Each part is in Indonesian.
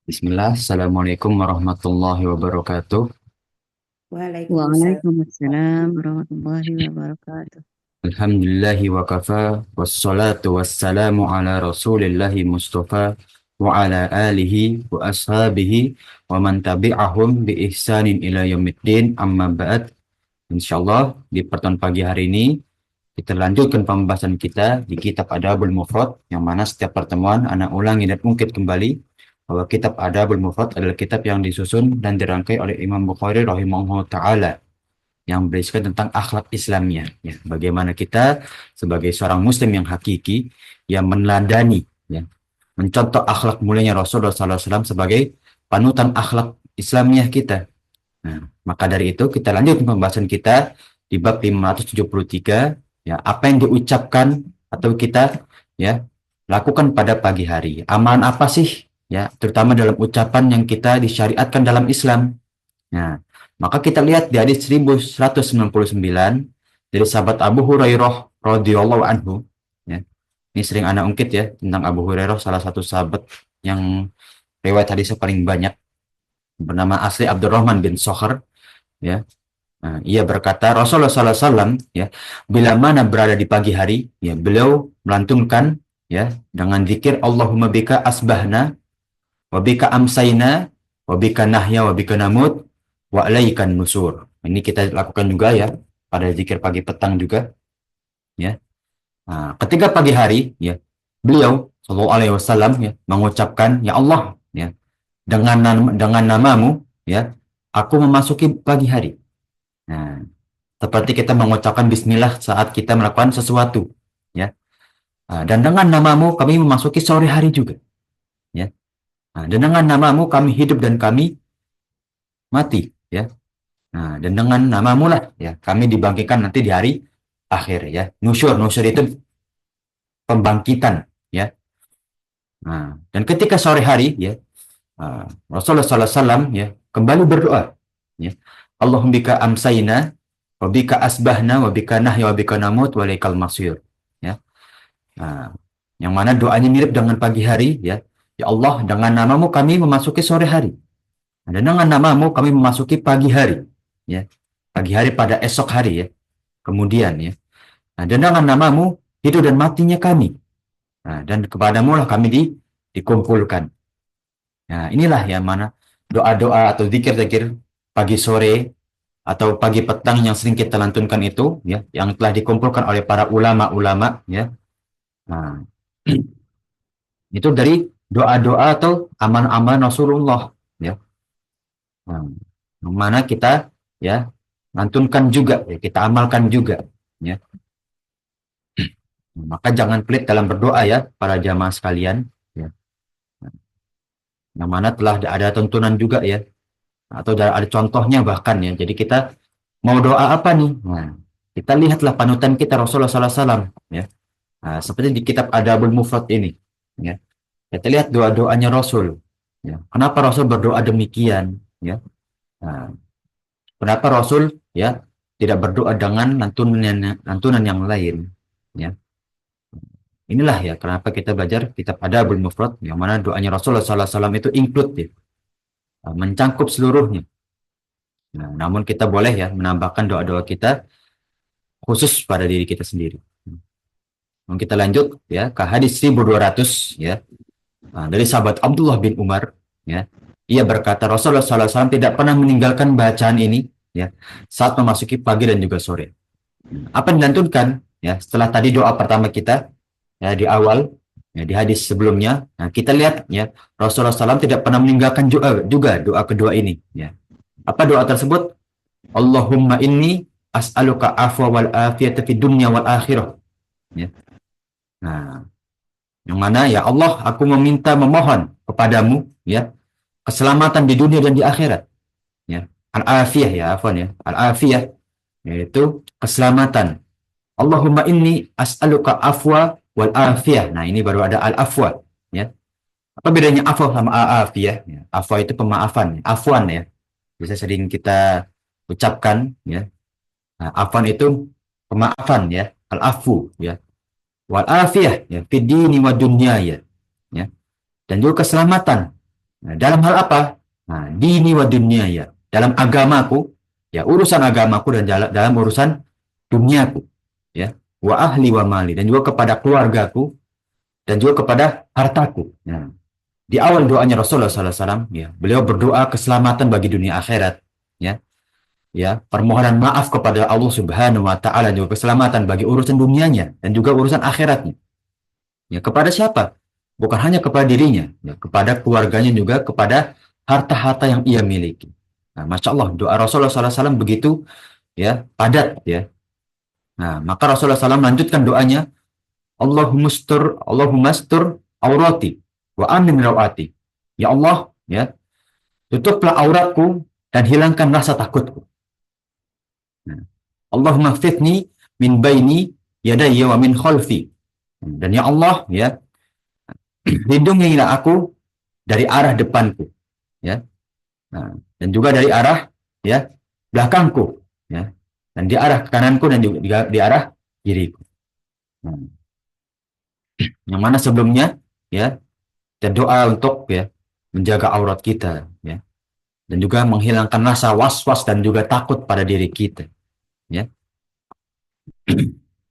Bismillah, Assalamualaikum warahmatullahi wabarakatuh. Waalaikumsalam. Waalaikumsalam warahmatullahi wabarakatuh. Alhamdulillahi wa kafa, wassalatu wassalamu ala rasulillahi mustafa, wa ala alihi wa ashabihi, wa man tabi'ahum bi ihsanin ila yaumiddin, amma ba'd. Insyaallah, di pertemuan pagi hari ini, kita lanjutkan pembahasan kita di kitab Adabul Mufrad, yang mana setiap pertemuan anak ulangi dan ungkit kembali bahwa kitab Adabul Mufrad adalah kitab yang disusun dan dirangkai oleh Imam Bukhari rahimahullah ta'ala, yang berisikan tentang akhlak Islamnya, ya, bagaimana kita sebagai seorang muslim yang hakiki, yang meneladani, ya, mencontoh akhlak mulianya Rasulullah SAW sebagai panutan akhlak Islamnya kita. Nah, maka dari itu kita lanjut pembahasan kita di bab 573, ya, apa yang diucapkan atau kita, ya, lakukan pada pagi hari. Amalan apa sih, ya, terutama dalam ucapan yang kita disyariatkan dalam Islam. Nah, maka kita lihat di hadis 1199 dari sahabat Abu Hurairah radhiyallahu anhu, ya. Ini sering anak ungkit ya tentang Abu Hurairah, salah satu sahabat yang riwayat hadisnya paling banyak, bernama asli Abdurrahman bin Sokhar, ya. Nah, ia berkata Rasulullah SAW, ya, bila mana berada di pagi hari, ya, beliau melantunkan, ya, dengan zikir Allahumma bika asbahna wa bika amsayna wa bika nahya wa bika namut wa alaikan nusur. Ini kita lakukan juga ya pada zikir pagi petang juga, ya. Nah, ketika pagi hari, ya, beliau Shallallahu Alaihi Wasallam, ya, mengucapkan, ya Allah, ya, dengan namamu, ya, aku memasuki pagi hari. Nah, seperti kita mengucapkan Bismillah saat kita melakukan sesuatu, ya. Nah, dan dengan namamu kami memasuki sore hari juga, ya. Nah, dan dengan namamu kami hidup dan kami mati, ya. Nah, dan dengan namamu lah, ya, kami dibangkitkan nanti di hari akhir, ya. Nusyur, nusyur itu pembangkitan, ya. Nah, dan ketika sore hari, ya, Rasulullah SAW, ya, kembali berdoa, ya. Allahumma bika amsayna, wa bika asbahna, wa bika nahya, wa bika namut, wa ilaikal masir, ya. Nah, yang mana doanya mirip dengan pagi hari, ya. Ya Allah, dengan namamu kami memasuki sore hari. Dan dengan namamu kami memasuki pagi hari, ya. Pagi hari pada esok hari, ya. Kemudian, ya. Nah, dan dengan namamu hidup dan matinya kami. Nah, dan kepadamu lah kami dikumpulkan. Nah, inilah yang mana doa-doa atau zikir-zikir pagi sore atau pagi petang yang sering kita lantunkan itu, ya, yang telah dikumpulkan oleh para ulama-ulama, ya. Nah, itu dari doa-doa atau aman-aman Rasulullah, ya. Nah, yang mana kita, ya, lantunkan juga, ya, kita amalkan juga, ya. Maka jangan pelit dalam berdoa ya para jamaah sekalian, ya. Yang mana telah ada tuntunan juga ya, atau ada contohnya bahkan ya. Jadi kita mau doa apa nih? Nah, kita lihatlah panutan kita Rasulullah SAW, ya. Nah, seperti di kitab Adabul Mufrad ini, ya. Kita lihat doa-doanya Rasul, ya. Kenapa Rasul berdoa demikian, ya? Nah, kenapa Rasul, ya, tidak berdoa dengan lantunan yang lain, ya? Inilah ya kenapa kita belajar kitab Adabul Mufrad, yang mana doanya Rasulullah SAW itu include, ya, mencangkup seluruhnya. Nah, namun kita boleh ya menambahkan doa-doa kita khusus pada diri kita sendiri. Nah, kita lanjut ya ke hadis 1200, ya. Nah, dari sahabat Abdullah bin Umar, ya. Ia berkata Rasulullah SAW tidak pernah meninggalkan bacaan ini, ya, saat memasuki pagi dan juga sore. Apa yang dilantunkan, ya, setelah tadi doa pertama kita, ya, di awal, ya, di hadis sebelumnya. Nah, kita lihat ya Rasulullah SAW tidak pernah meninggalkan juga doa kedua ini, ya. Apa doa tersebut? Allahumma inni as'aluka afwa wal afiyata fid dunya wal akhirah, ya. Nah, yang mana ya Allah, aku memohon kepadamu, ya, keselamatan di dunia dan di akhirat, ya. Al-afiyah, ya, afwan, ya. Al-afiyah yaitu keselamatan. Allahumma inni as'aluka afwa wal afiyah. Nah, ini baru ada al-afwa, ya. Apa bedanya afwa sama al-afiyah? Ya, afwa itu pemaafan, afwan, ya. Bisa sering kita ucapkan, ya. Nah, afwan itu pemaafan, ya. Al-afu, ya. Wal afiyah, ya, fid dini wa dunya, ya. Ya. Dan juga keselamatan, Nah, dalam hal apa? Nah, dini wa dunia ya. Dalam agamaku, ya urusan agamaku dan dalam urusan duniaku, ya. Wa ahli wa mali, dan juga kepada keluargaku dan juga kepada hartaku. Nah, di awal doanya Rasulullah SAW, ya, beliau berdoa keselamatan bagi dunia akhirat, ya, ya, permohonan maaf kepada Allah Subhanahu Wa Taala, juga keselamatan bagi urusan dunianya dan juga urusan akhiratnya. Ya, kepada siapa? Bukan hanya kepada dirinya, ya, kepada keluarganya juga, kepada harta-harta yang ia miliki. Nah, Masya Allah, doa Rasulullah SAW begitu, ya, padat, ya. Nah, maka Rasulullah SAW melanjutkan doanya, Allahumma astur aurati wa amin rawati. Ya Allah, ya, tutuplah auratku dan hilangkan rasa takutku. Nah, Allahumma fitni min baini yadayya wa min khalfi. Dan ya Allah, ya, lindungilah aku dari arah depanku, ya. Nah, dan juga dari arah, ya, belakangku, ya. Dan di arah kananku dan juga di arah kiriku. Nah, yang mana sebelumnya, ya, kita doa untuk, ya, menjaga aurat kita, ya, dan juga menghilangkan rasa was-was dan juga takut pada diri kita, ya.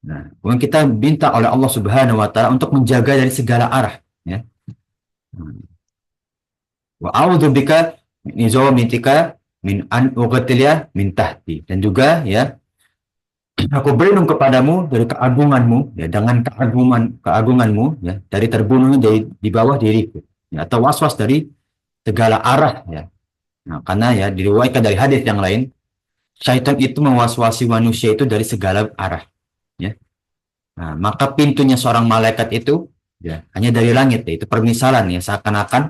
Nah, kemudian kita minta oleh Allah Subhanahu Wa Taala untuk menjaga dari segala arah, ya. Wa a'udzubika min izamitika min an ughtiya min tahti, dan juga, ya, aku berlindung kepadamu dari keagunganmu, ya, dengan keagunganmu, ya, dari terbunuhnya di bawah diriku, ya, atau was-was dari segala arah, ya. Nah, karena, ya, diriwayatkan dari hadis yang lain, syaitan itu mewaswasi manusia itu dari segala arah, ya. Nah, maka pintunya seorang malaikat itu, ya, hanya dari langit, ya, itu permisalan, ya, seakan-akan,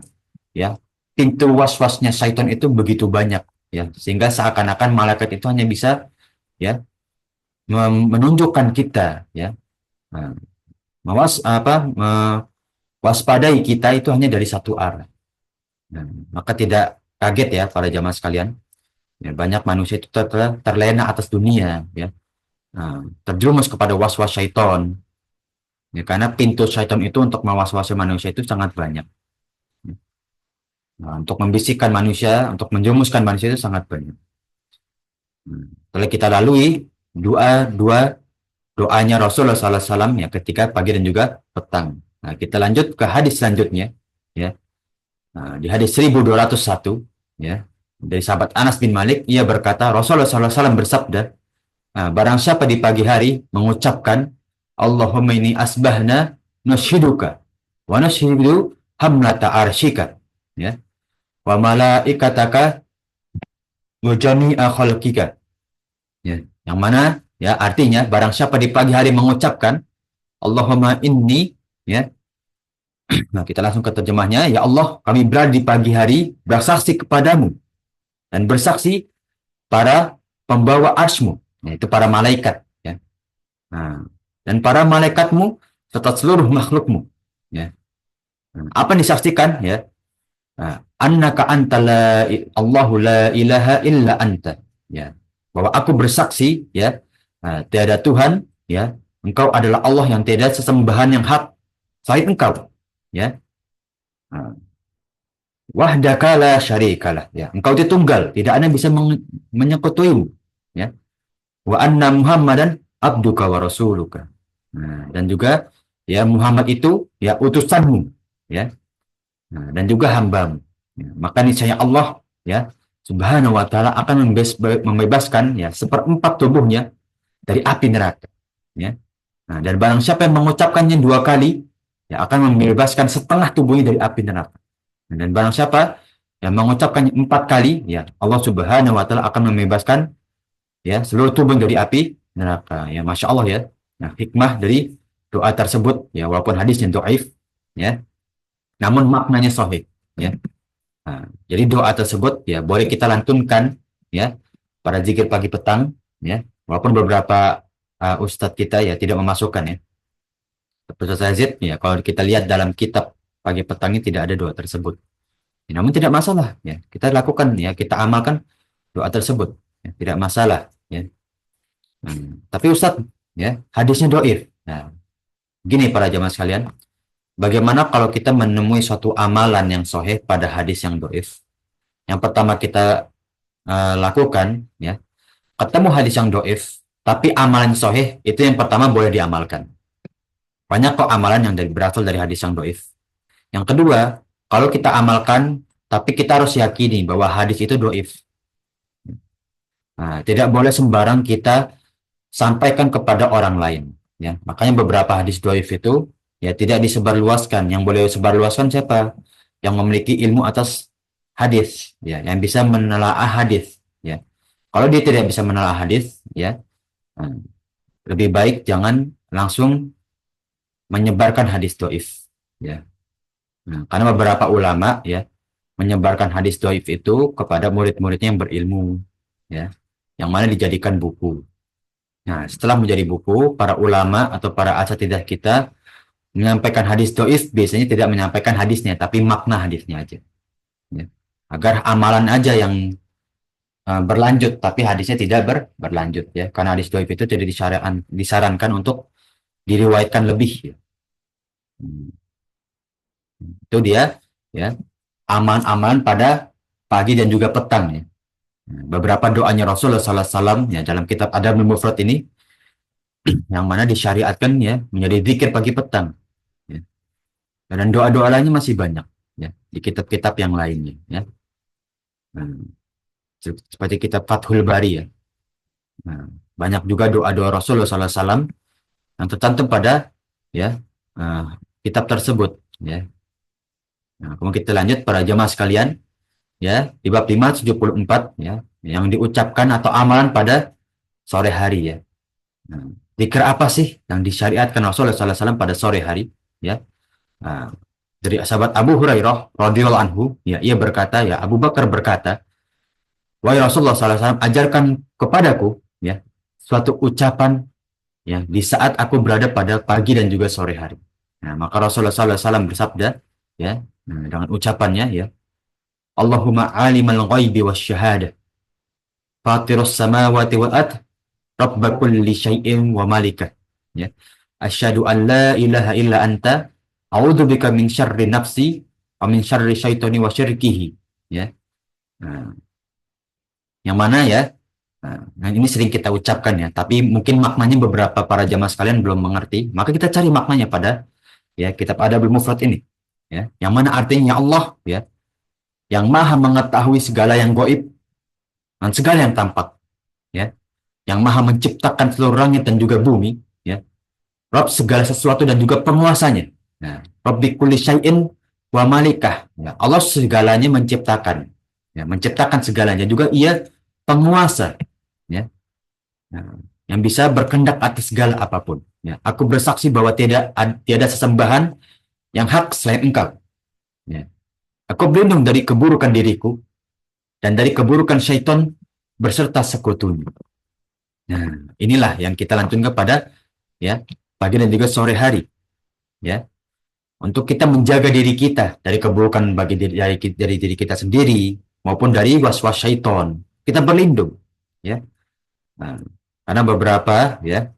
ya, pintu was-wasnya syaitan itu begitu banyak, ya, sehingga seakan-akan malaikat itu hanya bisa, ya, menunjukkan kita, ya, nah, mewaspadai kita itu hanya dari satu arah. Nah, maka tidak kaget, ya, para jamaah sekalian, ya, banyak manusia itu terlena atas dunia, ya. Nah, terjerumus kepada was-was syaitan, ya, karena pintu syaitan itu untuk mewaswasi manusia itu sangat banyak. Nah, untuk membisikkan manusia, untuk menjerumuskan manusia itu sangat banyak. Setelah kita lalui dua doanya Rasulullah SAW, ya, ketika pagi dan juga petang. Nah, kita lanjut ke hadis selanjutnya, ya. Nah, di hadis 1201, ya, dari sahabat Anas bin Malik, ia berkata, Rasulullah SAW bersabda, nah, barang siapa di pagi hari mengucapkan Allahumma ini asbahna nushiduka wa nushidu hamlata arshika, ya, wa malaikataka wa jami'a khalqika, ya, yang mana, ya, artinya barang siapa di pagi hari mengucapkan Allahumma inni, ya, nah, kita langsung ke terjemahnya, ya Allah, kami berada di pagi hari bersaksi kepadamu dan bersaksi para pembawa arsmu, yaitu para malaikat, ya. Nah, dan para malaikatmu serta seluruh makhlukmu, ya. Nah, apa yang disaksikan, ya? Nah, annaka anta Allahu la ilaha illa anta, ya, bahwa aku bersaksi, ya, nah, tiada Tuhan, ya, engkau adalah Allah yang tiada sesembahan yang hak selain engkau, ya. Nah, wahdaka la syarikalah, ya, engkau itu tunggal, tidak ada yang bisa menyekutuimu, ya. Wa anna Muhammadan abduka wa rasuluka. Nah, dan juga, ya, Muhammad itu, ya, utusanmu, ya. Nah, dan juga hambamu. Ya, maka niscaya Allah, ya, Subhanahu wa Ta'ala akan membebaskan, ya, seperempat tubuhnya dari api neraka, ya. Nah, dan barang siapa yang mengucapkannya dua kali, ya, akan membebaskan setengah tubuhnya dari api neraka. Dan barang siapa yang mengucapkannya empat kali, ya, Allah Subhanahu wa Ta'ala akan membebaskan, ya, seluruh tubuh dari api neraka. Ya, Masya Allah, ya. Nah, hikmah dari doa tersebut, ya, walaupun hadisnya dhaif, ya, namun maknanya sahih, ya. Nah, jadi doa tersebut, ya, boleh kita lantunkan, ya, pada zikir pagi petang, ya, walaupun beberapa ustadz kita, ya, tidak memasukkan, ya. Ustadz Yazid, ya, kalau kita lihat dalam kitab pagi petang ini tidak ada doa tersebut. Ya, namun tidak masalah, ya, kita lakukan, ya, kita amalkan doa tersebut, ya, tidak masalah, ya. Tapi ustadz, ya, hadisnya dhaif. Nah, gini para jamaah sekalian, bagaimana kalau kita menemui suatu amalan yang sahih pada hadis yang dhaif? Yang pertama kita lakukan, ya, ketemu hadis yang dhaif, tapi amalan sahih itu yang pertama boleh diamalkan. Banyak kok amalan yang berasal dari hadis yang dhaif. Yang kedua, kalau kita amalkan, tapi kita harus yakini bahwa hadis itu dhaif. Nah, tidak boleh sembarang kita sampaikan kepada orang lain. Ya, makanya beberapa hadis dhaif itu ya tidak disebarluaskan. Yang boleh sebarluaskan siapa? Yang memiliki ilmu atas hadis, ya, yang bisa menelaah hadis. Ya, kalau dia tidak bisa menelaah hadis, ya, lebih baik jangan langsung menyebarkan hadis dhaif. Ya, nah, karena beberapa ulama ya menyebarkan hadis dhaif itu kepada murid-muridnya yang berilmu, ya, yang mana dijadikan buku. Nah, setelah menjadi buku, para ulama atau para asatidzah kita menyampaikan hadis dhaif biasanya tidak menyampaikan hadisnya, tapi makna hadisnya aja. Ya. Agar amalan aja yang berlanjut, tapi hadisnya tidak berlanjut. Ya. Karena hadis dhaif itu tidak disarankan untuk diriwayatkan lebih. Ya. Itu dia, ya, amalan-amalan pada pagi dan juga petang. Ya. Beberapa doanya Rasulullah SAW ya dalam kitab Adabul Mufrad ini yang mana disyariatkan ya menjadi zikir pagi petang, ya. Dan doa-doa lainnya masih banyak ya di kitab-kitab yang lainnya, ya. Nah, seperti kitab Fathul Bari, ya. Nah, banyak juga doa-doa Rasulullah SAW yang tercantum pada ya kitab tersebut, ya. Nah, kemudian kita lanjut para jemaah sekalian, ya, di bab 574 ya yang diucapkan atau amalan pada sore hari, ya. Nah, zikir apa sih yang disyariatkan Rasulullah SAW pada sore hari, ya? Nah, dari sahabat Abu Hurairah radhiyallahu anhu, ya, ia berkata, ya, Abu Bakar berkata, wahai Rasulullah SAW, ajarkan kepadaku, ya, suatu ucapan, ya, di saat aku berada pada pagi dan juga sore hari. Nah, maka Rasulullah SAW bersabda, ya, dengan ucapannya, ya, Allahumma alimal ghaibi wasyahadah, fatirus samawati wal ard, Rabba kulli syai'in wa malikah, ya. Asyhadu an la ilaha illa anta, a'udzubika min syarri nafsi wa min syarri syaitani wa syirkihi, ya. Nah, yang mana ya? Nah, ini sering kita ucapkan ya, tapi mungkin maknanya beberapa para jamaah sekalian belum mengerti. Maka kita cari maknanya pada ya kitab Adabul Mufrad ini, ya. Yang mana artinya ya Allah, ya, yang maha mengetahui segala yang gaib dan segala yang tampak, ya, yang maha menciptakan seluruh langit dan juga bumi, ya, Rabb segala sesuatu dan juga penguasanya. Nah, Rabbi kulli syai'in wa malikah, ya, Allah segalanya menciptakan, ya, menciptakan segalanya juga ia penguasa, ya, nah, yang bisa berkehendak atas segala apapun, ya. Aku bersaksi bahwa tiada sesembahan yang hak selain Engkau, ya. Aku berlindung dari keburukan diriku dan dari keburukan syaitan berserta sekutunya. Nah, inilah yang kita lantunkan pada ya pagi dan juga sore hari, ya, untuk kita menjaga diri kita dari keburukan dari diri kita sendiri maupun dari was-was syaitan. Kita berlindung, ya. Nah, karena beberapa ya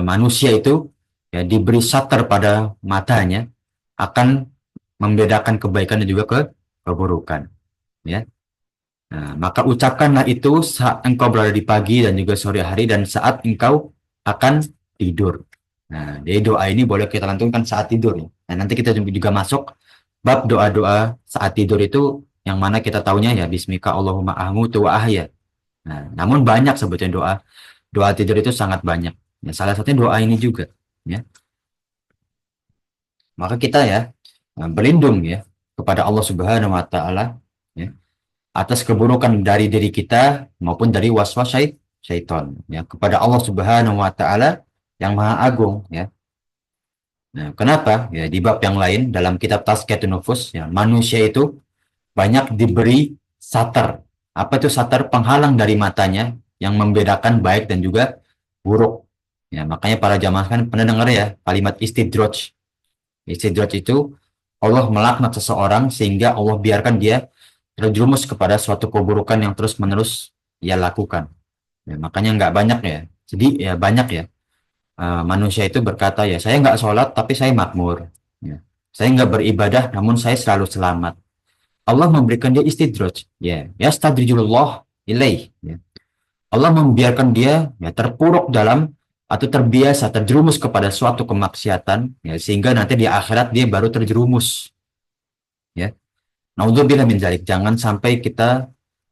manusia itu ya diberi satar pada matanya akan membedakan kebaikan dan juga keburukan, ya. Nah, maka ucapkanlah itu saat engkau berada di pagi dan juga sore hari dan saat engkau akan tidur. Nah, jadi doa ini boleh kita lantunkan saat tidur, ya. Nah, nanti kita juga masuk bab doa-doa saat tidur itu yang mana kita tahunya ya Bismika Allahumma ahmutu wa ahya. Nah, namun banyak sebetulnya doa tidur itu sangat banyak. Ya, salah satunya doa ini juga, ya. Maka kita ya berlindung ya kepada Allah Subhanahu wa taala, ya, atas keburukan dari diri kita maupun dari waswas syaitan, ya, kepada Allah Subhanahu wa taala yang Maha Agung, ya. Nah, kenapa? Ya, di bab yang lain dalam kitab Tazkiyatun Nufus, ya, manusia itu banyak diberi satar. Apa itu satar? Penghalang dari matanya yang membedakan baik dan juga buruk. Ya, makanya para jamaah kan pernah dengar ya kalimat istidraj. Istidraj itu Allah melaknat seseorang sehingga Allah biarkan dia terjerumus kepada suatu keburukan yang terus-menerus ia lakukan. Ya, makanya nggak banyak ya. Jadi ya banyak ya manusia itu berkata ya saya nggak sholat tapi saya makmur. Ya. Saya nggak beribadah, namun saya selalu selamat. Allah memberikan dia istidraj. Ya, yastadrijullah ilaih. Ya. Allah membiarkan dia ya, terpuruk dalam atau terbiasa terjerumus kepada suatu kemaksiatan, ya, sehingga nanti di akhirat dia baru terjerumus. Ya, naudzubillah min dzalik. Jangan sampai kita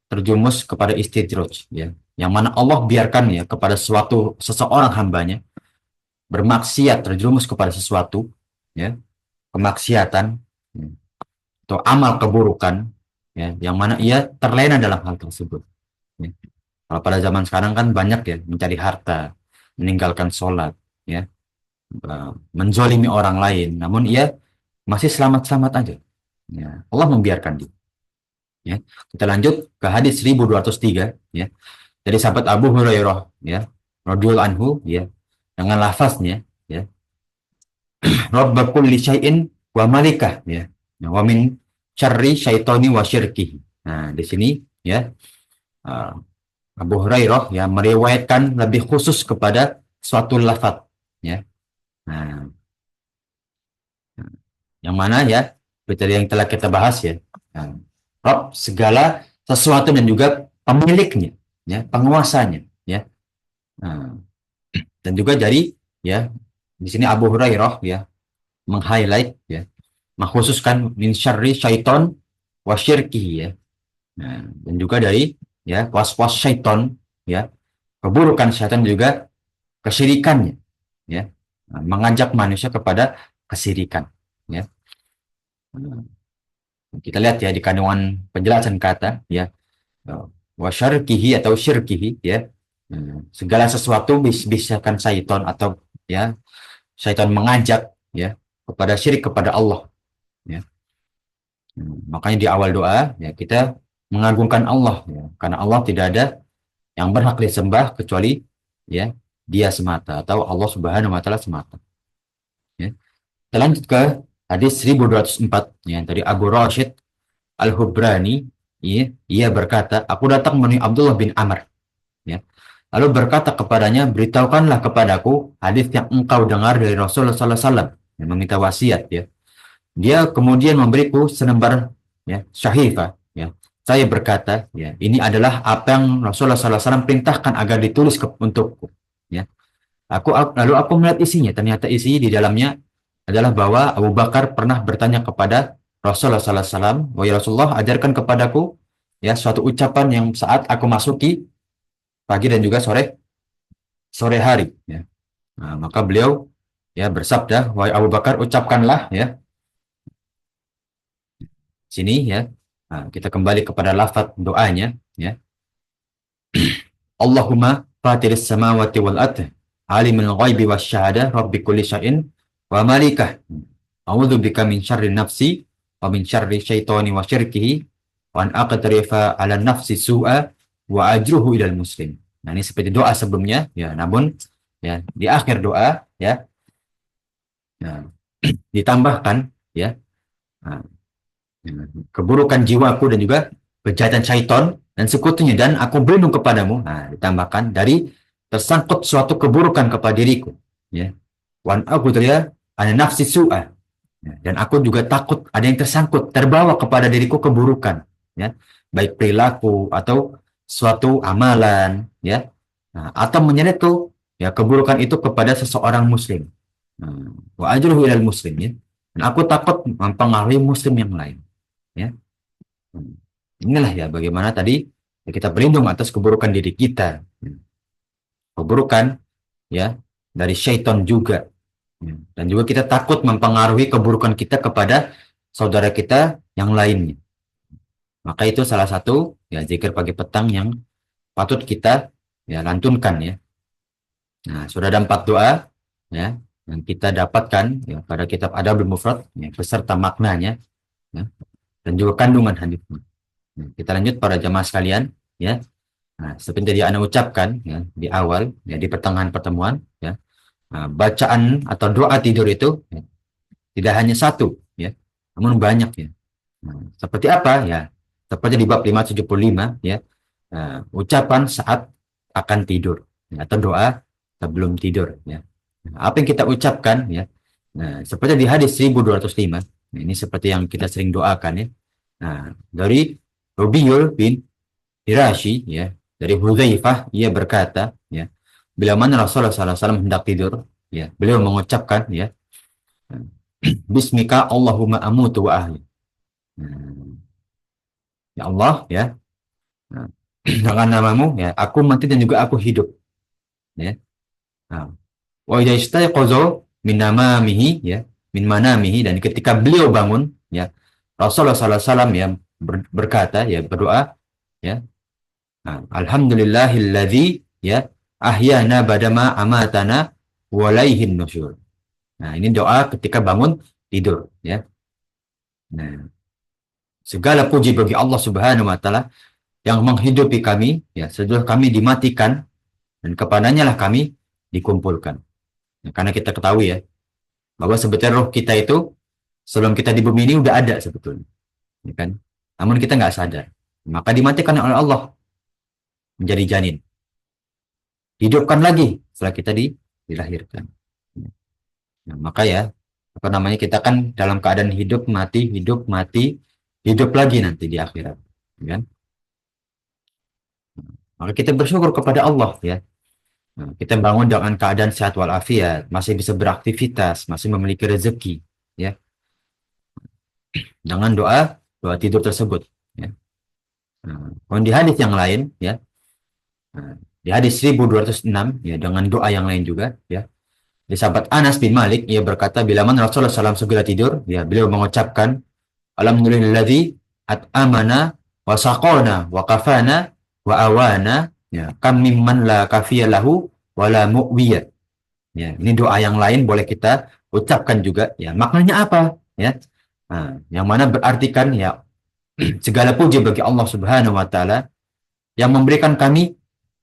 terjerumus kepada istidraj. Ya, yang mana Allah biarkan ya kepada suatu seseorang hambanya bermaksiat terjerumus kepada sesuatu, ya, kemaksiatan, ya, atau amal keburukan, ya, yang mana ia terlena dalam hal tersebut. Ya. Kalau pada zaman sekarang kan banyak ya mencari harta, meninggalkan sholat, ya, menzolimi orang lain, namun ia masih selamat-selamat aja. Ya. Allah membiarkan dia. Ya. Kita lanjut ke hadis 1203, ya, dari sahabat Abu Hurairah, ya, radhiyallahu anhu, ya, dengan lafaznya, ya, Rabb kulli syai'in wa malikah, ya, wa min syarri syaitani wa syirkihi. Nah, di sini ya Abu Hurairah ya meriwayatkan lebih khusus kepada suatu lafaz, ya. Nah, yang mana ya seperti yang telah kita bahas ya. Nah, Rabb segala sesuatu dan juga pemiliknya, ya, penguasanya, ya. Nah, dan juga dari ya di sini Abu Hurairah ya meng-highlight ya, mengkhususkan min syarri syaiton wa syirkihi, ya. Nah, dan juga dari ya was-was syaiton, ya, keburukan syaitan juga kesyirikannya, ya. Nah, mengajak manusia kepada kesyirikan, ya. Nah, kita lihat ya di kandungan penjelasan kata ya wa syarkihi atau syirkihi, ya. Nah, segala sesuatu bisikan syaiton atau ya syaitan mengajak ya kepada syirik kepada Allah, ya. Makanya di awal doa ya kita mengagungkan Allah, ya, karena Allah tidak ada yang berhak disembah kecuali ya Dia semata atau Allah Subhanahu wa taala semata, ya. Kita lanjut ke hadis 1204 ya dari Abu Rashid Al-Hubrani, ya, ia berkata, aku datang menemui Abdullah bin Amr, ya. Lalu berkata kepadanya, beritahukanlah kepadaku hadis yang engkau dengar dari Rasulullah sallallahu alaihi wasallam, yang meminta wasiat, ya. Dia kemudian memberiku selembar ya syahifah, ya. Saya berkata, ya, ini adalah apa yang Rasulullah SAW perintahkan agar ditulis untukku, ya. Lalu aku melihat isinya. Ternyata isi di dalamnya adalah bahwa Abu Bakar pernah bertanya kepada Rasulullah SAW, wahai Rasulullah, ajarkan kepadaku ya suatu ucapan yang saat aku masuki pagi dan juga sore hari, ya. Nah, maka beliau ya bersabda, wahai Abu Bakar, ucapkanlah, ya. Sini ya. Nah, kita kembali kepada lafaz doanya, ya. Allahumma fatiris samawati wal ardh, alimul ghaibi wasyahadah, rabbi kulli syai'in wa malikah. A'udzu bika min syarri nafsi wa min syarri syaitani wa syirkihi wa an aqtarifa 'ala nafsi su'a wa ajruhu ilal muslim. Nah, ini seperti doa sebelumnya, ya, namun ya di akhir doa ya, nah, ditambahkan ya, nah, keburukan jiwaku dan juga kejahatan syaiton dan sekutunya, dan aku berlindung kepadamu. Nah, ditambahkan dari tersangkut suatu keburukan kepada diriku, ya. Wan aku ya ana nafsi su'a, ya, dan aku juga takut ada yang tersangkut terbawa kepada diriku keburukan, ya, baik perilaku atau suatu amalan, ya. Nah, atau menyeret tuh ya keburukan itu kepada seseorang muslim. Nah, wa ajruhu ilal muslim, ya. Dan aku takut mempengaruhi muslim yang lain, ya. Inilah ya bagaimana tadi ya, kita berlindung atas keburukan diri kita, keburukan ya dari syaitan juga, ya. Dan juga kita takut mempengaruhi keburukan kita kepada saudara kita yang lainnya. Maka itu salah satu ya zikir pagi petang yang patut kita ya lantunkan, ya. Nah, sudah ada 4 doa ya yang kita dapatkan ya pada kitab Adabul Mufrad, ya, beserta maknanya, ya, dan juga kandungan hadisnya. Nah, kita lanjut para jamaah sekalian, ya. Nah, seperti tadi Anda ucapkan ya di awal, ya, di pertengahan pertemuan, ya. Nah, bacaan atau doa tidur itu ya, tidak hanya satu, ya, namun banyak, ya. Nah, seperti apa ya? Seperti di bab 575, ya. Nah, ucapan saat akan tidur, ya, atau doa sebelum tidur, ya. Nah, apa yang kita ucapkan ya Nah, seperti di hadis 1205. Nah, ini seperti yang kita sering doakan ya. Nah, dari Rabiul bin Hirashi ya, dari Hudzaifah ia berkata ya, bila mana Rasulullah SAW hendak tidur ya, beliau mengucapkan ya, Bismika Allahumma amutu wa ahli. Nah, ya Allah ya, nah, dengan namamu ya, aku mati dan juga aku hidup ya. Nah, wa idza istayqaza min namamihi ya, min manamihi, dan ketika beliau bangun ya, Rasulullah SAW ya berkata ya, berdoa ya, nah, alhamdulillahilladzi ya ahyana badama amatana walaihin nusyur. Nah, ini doa ketika bangun tidur ya. Nah, segala puji bagi Allah Subhanahu wa taala yang menghidupi kami ya setelah kami dimatikan, dan kepadanya lah kami dikumpulkan. Nah, karena kita ketahui ya bahwa sebetulnya roh kita itu sebelum kita di bumi ini udah ada sebetulnya, ya kan? Namun kita nggak sadar. Maka dimatikan oleh Allah menjadi janin. Hidupkan lagi setelah kita dilahirkan. Nah, maka ya apa namanya, kita kan dalam keadaan hidup mati, hidup lagi nanti di akhirat, ya kan? Maka kita bersyukur kepada Allah ya. Nah, kita bangun dengan keadaan sehat walafiat, masih bisa beraktivitas, masih memiliki rezeki ya. Dengan doa tidur tersebut ya. Nah, di hadis yang lain ya. Nah, di hadis 1206 ya, dengan doa yang lain juga ya. Di sahabat Anas bin Malik ia berkata, bila mana Rasulullah SAW segera tidur ya, beliau mengucapkan alhamdulillahilladzi at'amana wa saqana wa kafana wa awana ya, kam mimman la kafiya lahu wa la mu'wiya. Ya, ini doa yang lain boleh kita ucapkan juga ya. Maknanya apa ya? Nah, yang mana berartikan ya, segala puji bagi Allah Subhanahu wa taala yang memberikan kami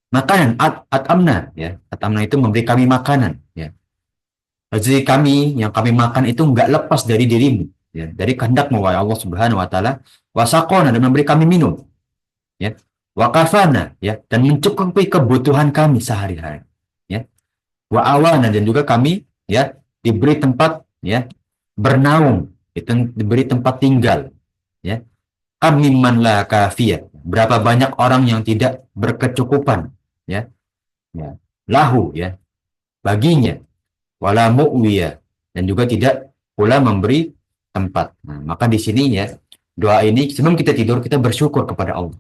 makanan, at'amna ya. At'amna itu memberi kami makanan ya. Rezeki kami yang kami makan itu enggak lepas dari dirimu ya, dari kehendak-mu wahai Allah Subhanahu wa taala, wasaqona, dan memberi kami minum ya, wakafana ya, dan mencukupi kebutuhan kami sehari-hari ya, wa awana, dan juga kami ya diberi tempat ya bernaung, itu diberi tempat tinggal ya. Kami man la kafiyah, berapa banyak orang yang tidak berkecukupan ya, ya lahu ya baginya, wala mu'wiya, dan juga tidak pula memberi tempat. Nah, maka di sini ya, doa ini sebelum kita tidur kita bersyukur kepada Allah.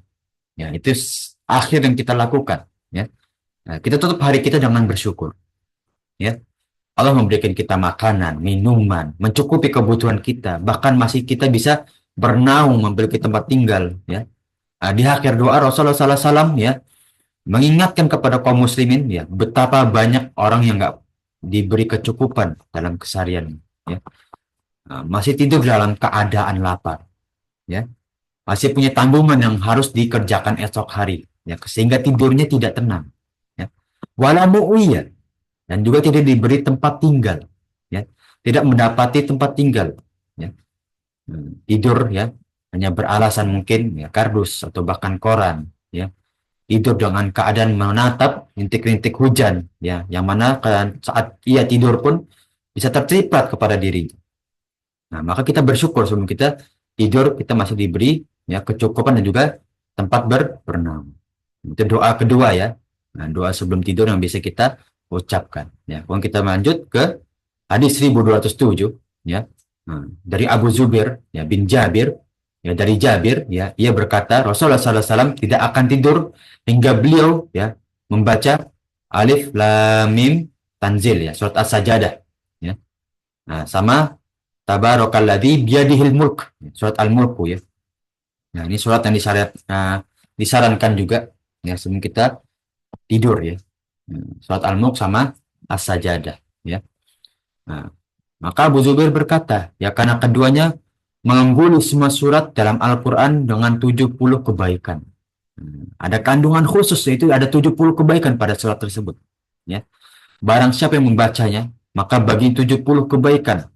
Ya, itu akhir yang kita lakukan ya. Nah, kita tutup hari kita dengan bersyukur. Ya. Allah memberikan kita makanan, minuman, mencukupi kebutuhan kita, bahkan masih kita bisa bernaung, memiliki tempat tinggal ya. Nah, di akhir doa Rasulullah SAW ya mengingatkan kepada kaum muslimin ya, betapa banyak orang yang enggak diberi kecukupan dalam keseharian ya. Nah, masih tidur dalam keadaan lapar ya, masih punya tanggungan yang harus dikerjakan esok hari ya, sehingga tidurnya tidak tenang ya, wala mu'wiyah, dan juga tidak diberi tempat tinggal ya, tidak mendapati tempat tinggal ya. Tidur ya hanya beralasan mungkin ya kardus atau bahkan koran ya, tidur dengan keadaan menatap rintik-rintik hujan ya, yang mana saat ia tidur pun bisa terciprat kepada diri. Nah, maka kita bersyukur sebelum kita tidur kita masih diberi ya kecukupan dan juga tempat bernaung. Itu doa kedua ya. Nah, doa sebelum tidur yang bisa kita ucapkan ya. Kemudian kita lanjut ke hadis 1207 ya. Nah, dari Abu Zubair ya bin Jabir ya, dari Jabir ya, ia berkata Rasulullah SAW tidak akan tidur hingga beliau ya membaca Alif Lam Mim Tanzil ya, surat As-Sajadah ya. Nah, sama Tabarakalladzi biyadihil mulk, surat Al-Mulk ya. Nah, ini surat yang disarankan juga ya sebelum kita tidur ya. Surat Al-Mulk sama As-Sajadah ya. Nah, maka Abu Zubair berkata, ya karena keduanya mengungguli semua surat dalam Al-Quran dengan 70 kebaikan. Ada kandungan khusus, yaitu ada 70 kebaikan pada surat tersebut. Ya. Barang siapa yang membacanya, maka bagi 70 kebaikan.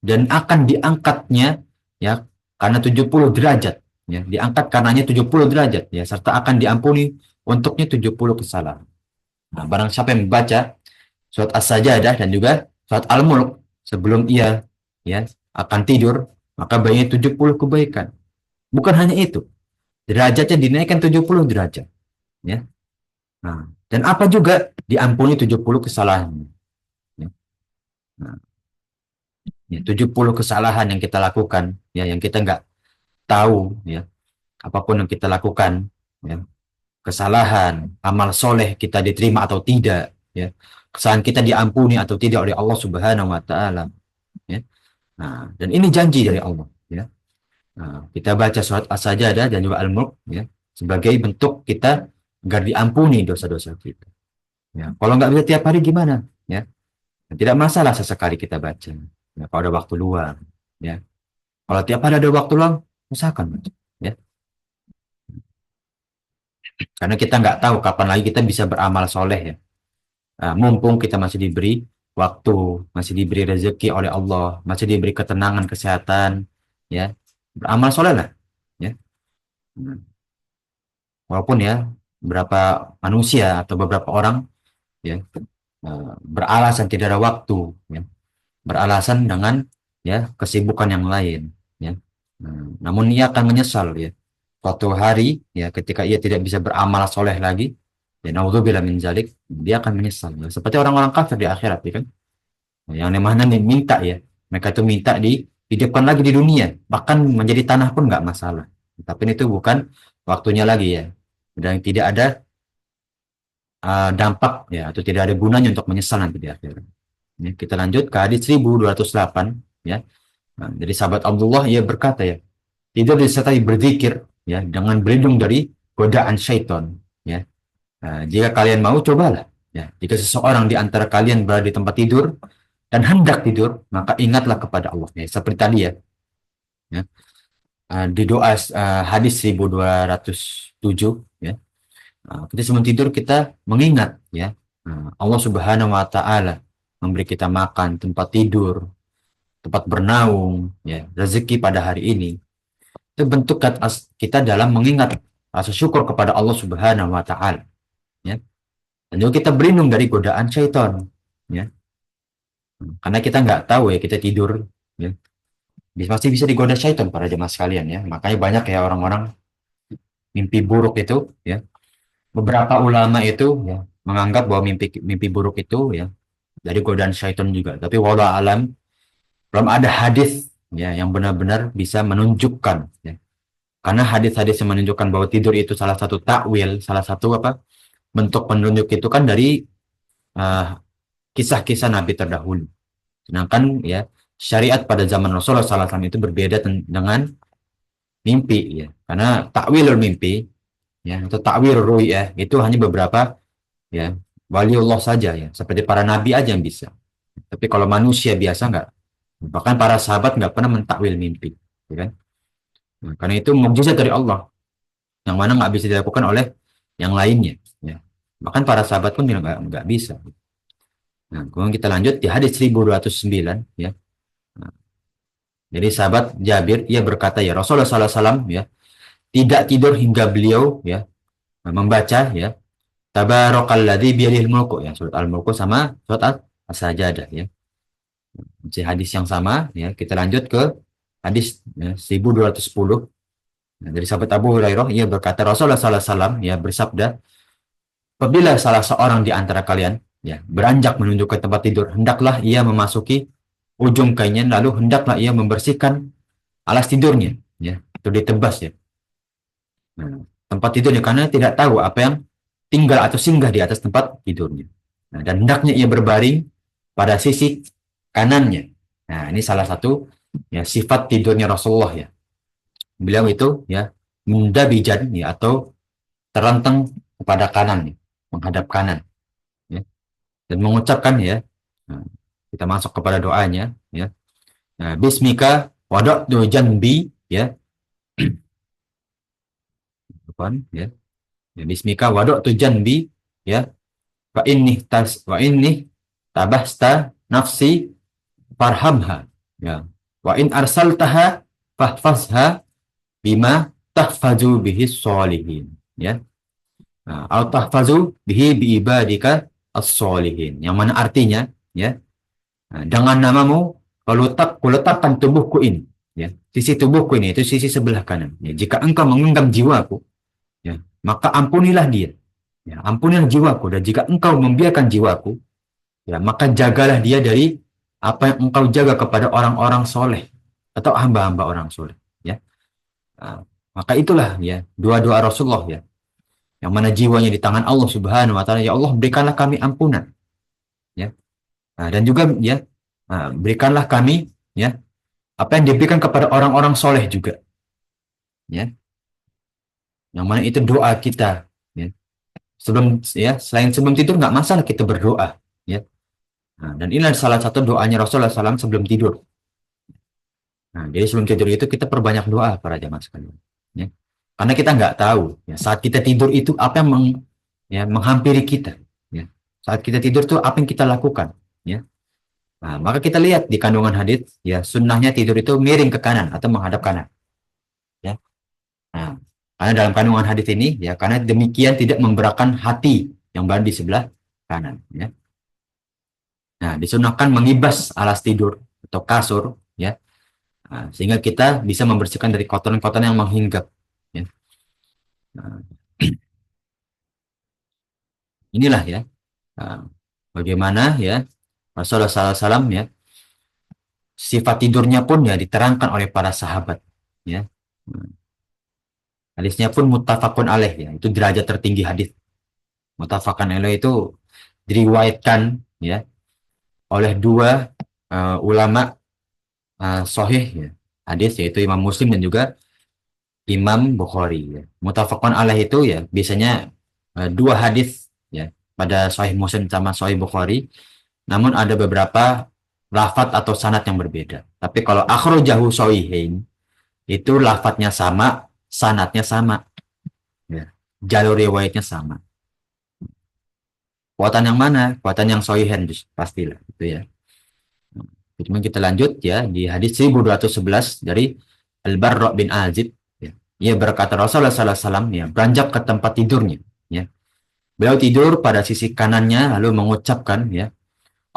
Dan akan diangkatnya, ya, karena 70 derajat. Ya, diangkat karenanya 70 derajat. Ya, serta akan diampuni untuknya 70 kesalahan. Nah, barang siapa yang membaca surat As-Sajadah dan juga surat Al-Mulk sebelum ia ya akan tidur, maka baginya 70 kebaikan. Bukan hanya itu, derajatnya dinaikkan 70 derajat, ya. Nah, dan apa juga diampuni 70 kesalahan. Ya. Nah, ya, 70 kesalahan yang kita lakukan, ya, yang kita nggak tahu, ya, apapun yang kita lakukan, ya, kesalahan, amal soleh kita diterima atau tidak, ya, kesalahan kita diampuni atau tidak oleh Allah Subhanahu Wa Taala, ya. Nah, dan ini janji dari Allah, ya. Nah, kita baca surat As-Sajdah dan juga Al-Mulk, ya, sebagai bentuk kita agar diampuni dosa-dosa kita. Ya, kalau nggak bisa tiap hari gimana? Ya, tidak masalah sesekali kita baca. Ya, kalau ada waktu luang, ya. Kalau tiap hari ada waktu luang, usahakan baca. Ya, karena kita nggak tahu kapan lagi kita bisa beramal soleh, ya. Nah, mumpung kita masih diberi waktu, masih diberi rezeki oleh Allah, masih diberi ketenangan, kesehatan, ya, beramal soleh lah, ya. Hmm. Walaupun ya beberapa manusia atau beberapa orang, ya, beralasan tidak ada waktu, ya, beralasan dengan ya kesibukan yang lain, ya. Namun ia akan menyesal, ya, suatu hari, ya, ketika ia tidak bisa beramal soleh lagi, ya, naudzubillah min zalik, dia akan menyesal, ya. Seperti orang-orang kafir di akhirat, ya kan, yang mana minta, ya, mereka itu minta dihidupkan lagi di dunia, bahkan menjadi tanah pun nggak masalah, tapi itu bukan waktunya lagi, ya, dan tidak ada dampak, ya, atau tidak ada gunanya untuk menyesal nanti di akhirat. Ya, kita lanjut ke hadis 1208, ya. Nah, dari sahabat Abdullah, ia berkata, ya, tidur disertai berzikir, ya, dengan berlindung dari godaan syaitan, ya. Nah, jika kalian mau, cobalah, ya. Jika seseorang di antara kalian berada di tempat tidur dan hendak tidur, maka ingatlah kepada Allah, ya. Seperti tadi, ya, ya. Di doa hadis 1207, ya. Kita sebelum tidur kita mengingat, ya, Allah Subhanahu Wa Taala memberi kita makan, tempat tidur, tempat bernaung, ya, rezeki pada hari ini. Itu bentuk kita dalam mengingat rasa syukur kepada Allah Subhanahu Wa Taala, ya. Dan juga kita berlindung dari godaan syaitan, ya. Karena kita nggak tahu, ya, kita tidur, ya, pasti bisa digoda syaitan para jemaah sekalian, ya. Makanya banyak ya orang-orang mimpi buruk itu, ya. Beberapa ulama itu, ya, menganggap bahwa mimpi mimpi buruk itu, ya, dari godaan syaitan juga. Tapi wallahu alam, belum ada hadis, ya, yang benar-benar bisa menunjukkan, ya. Karena hadis-hadis yang menunjukkan bahwa tidur itu salah satu takwil, salah satu apa bentuk penunjuk itu kan dari uh, kisah-kisah Nabi terdahulu. Sedangkan, ya, syariat pada zaman Rasulullah SAW itu berbeda dengan mimpi, ya. Karena takwilul mimpi, ya, atau takwil ru'yah itu hanya beberapa, ya, waliullah saja, ya, seperti para nabi aja yang bisa. Tapi kalau manusia biasa nggak, bahkan para sahabat nggak pernah mentakwil mimpi, ya kan? Nah, karena itu mukjizat dari Allah yang mana nggak bisa dilakukan oleh yang lainnya, ya. Bahkan para sahabat pun nggak bisa. Nah, kemudian kita lanjut di hadis 1209, ya. Nah, jadi sahabat Jabir, ia berkata, ya, Rasulullah SAW, ya, tidak tidur hingga beliau, ya, membaca, ya, Tabarakalladzi biyadihil mulku, ya, surat Al-Mulku sama surat As-Sajdah, ya. Masih hadis yang sama, ya. Kita lanjut ke hadis, ya, 1210. Nah, dari sahabat Abu Hurairah, ia berkata, Rasulullah SAW, ya, bersabda, apabila salah seorang di antara kalian, ya, beranjak menuju ke tempat tidur, hendaklah ia memasuki ujung kainnya, lalu hendaklah ia membersihkan alas tidurnya, ya, itu ditebas, ya. Nah, tempat tidurnya, karena tidak tahu apa yang tinggal atau singgah di atas tempat tidurnya. Nah, dan hendaknya ia berbaring pada sisi kanannya. Nah, ini salah satu, ya, sifat tidurnya Rasulullah, ya. Beliau itu, ya, mundabijan, ya, atau terlentang kepada kanan, ya, menghadap kanan, ya, dan mengucapkan, ya, nah, kita masuk kepada doanya, ya. Nah, bismika wada'tu janbi, ya, depan, ya. Ya, bismika wada'tu janbi, ya, wa inni tabasta nafsi farhamha, ya, wa in arsaltaha fahfazha bima tahfazu bihi sholihin, ya. Nah, atau tahfazu bihi biibadika as-sholihin, yang mana artinya, ya, nah, dengan namamu kuletakkan tubuhku ini, ya, sisi tubuhku ini itu sisi sebelah kanan. Ya, jika engkau menggenggam jiwaku, ya, maka ampunilah dia. Ya, ampunilah jiwaku. Dan jika engkau membiarkan jiwaku, ya, maka jagalah dia dari apa yang engkau jaga kepada orang-orang soleh atau hamba-hamba orang soleh. Ya, nah, maka itulah ya doa-doa Rasulullah ya, yang mana jiwanya di tangan Allah Subhanahu Wa Taala. Ya Allah, berikanlah kami ampunan. Ya, nah, dan juga ya, nah, berikanlah kami ya apa yang diberikan kepada orang-orang soleh juga. Ya, yang mana itu doa kita. Ya, selain sebelum tidur nggak masalah kita berdoa. Ya, nah, dan inilah salah satu doanya Rasulullah SAW sebelum tidur. Nah, jadi sebelum tidur itu kita perbanyak doa para jamaah sekalian. Ya. Karena kita nggak tahu ya, saat kita tidur itu apa yang menghampiri kita. Ya. Saat kita tidur itu apa yang kita lakukan. Ya. Nah, maka kita lihat di kandungan hadis, ya sunnahnya tidur itu miring ke kanan atau menghadap kanan. Ya. Nah, karena dalam kandungan hadis ini, ya karena demikian tidak memberatkan hati yang berada di sebelah kanan. Ya. Nah, disunahkan mengibas alas tidur atau kasur, ya. Nah, sehingga kita bisa membersihkan dari kotoran-kotoran yang menghinggap. Ya. Nah, inilah ya, nah, bagaimana ya Rasulullah SAW ya sifat tidurnya pun ya diterangkan oleh para sahabat. Ya. Nah, hadisnya pun muttafaqun alaih ya, itu derajat tertinggi hadis. Muttafaqun alaih itu diriwayatkan ya oleh dua ulama sahih ya, hadis, yaitu Imam Muslim dan juga Imam Bukhari. Ya. Muttafaqun alaih itu ya biasanya dua hadis ya pada Sahih Muslim sama Sahih Bukhari, namun ada beberapa lafadz atau sanad yang berbeda. Tapi kalau akhrajahu sahihain itu lafadznya sama, sanadnya sama, ya. Jalur riwayatnya sama. Kuatan yang mana? Kuatan yang sahihain pastilah itu ya. Kemudian kita lanjut ya di hadis 1211 dari Al-Barra bin Azib. Ya. Ia berkata Rasulullah SAW ya beranjak ke tempat tidurnya. Ya. Beliau tidur pada sisi kanannya lalu mengucapkan ya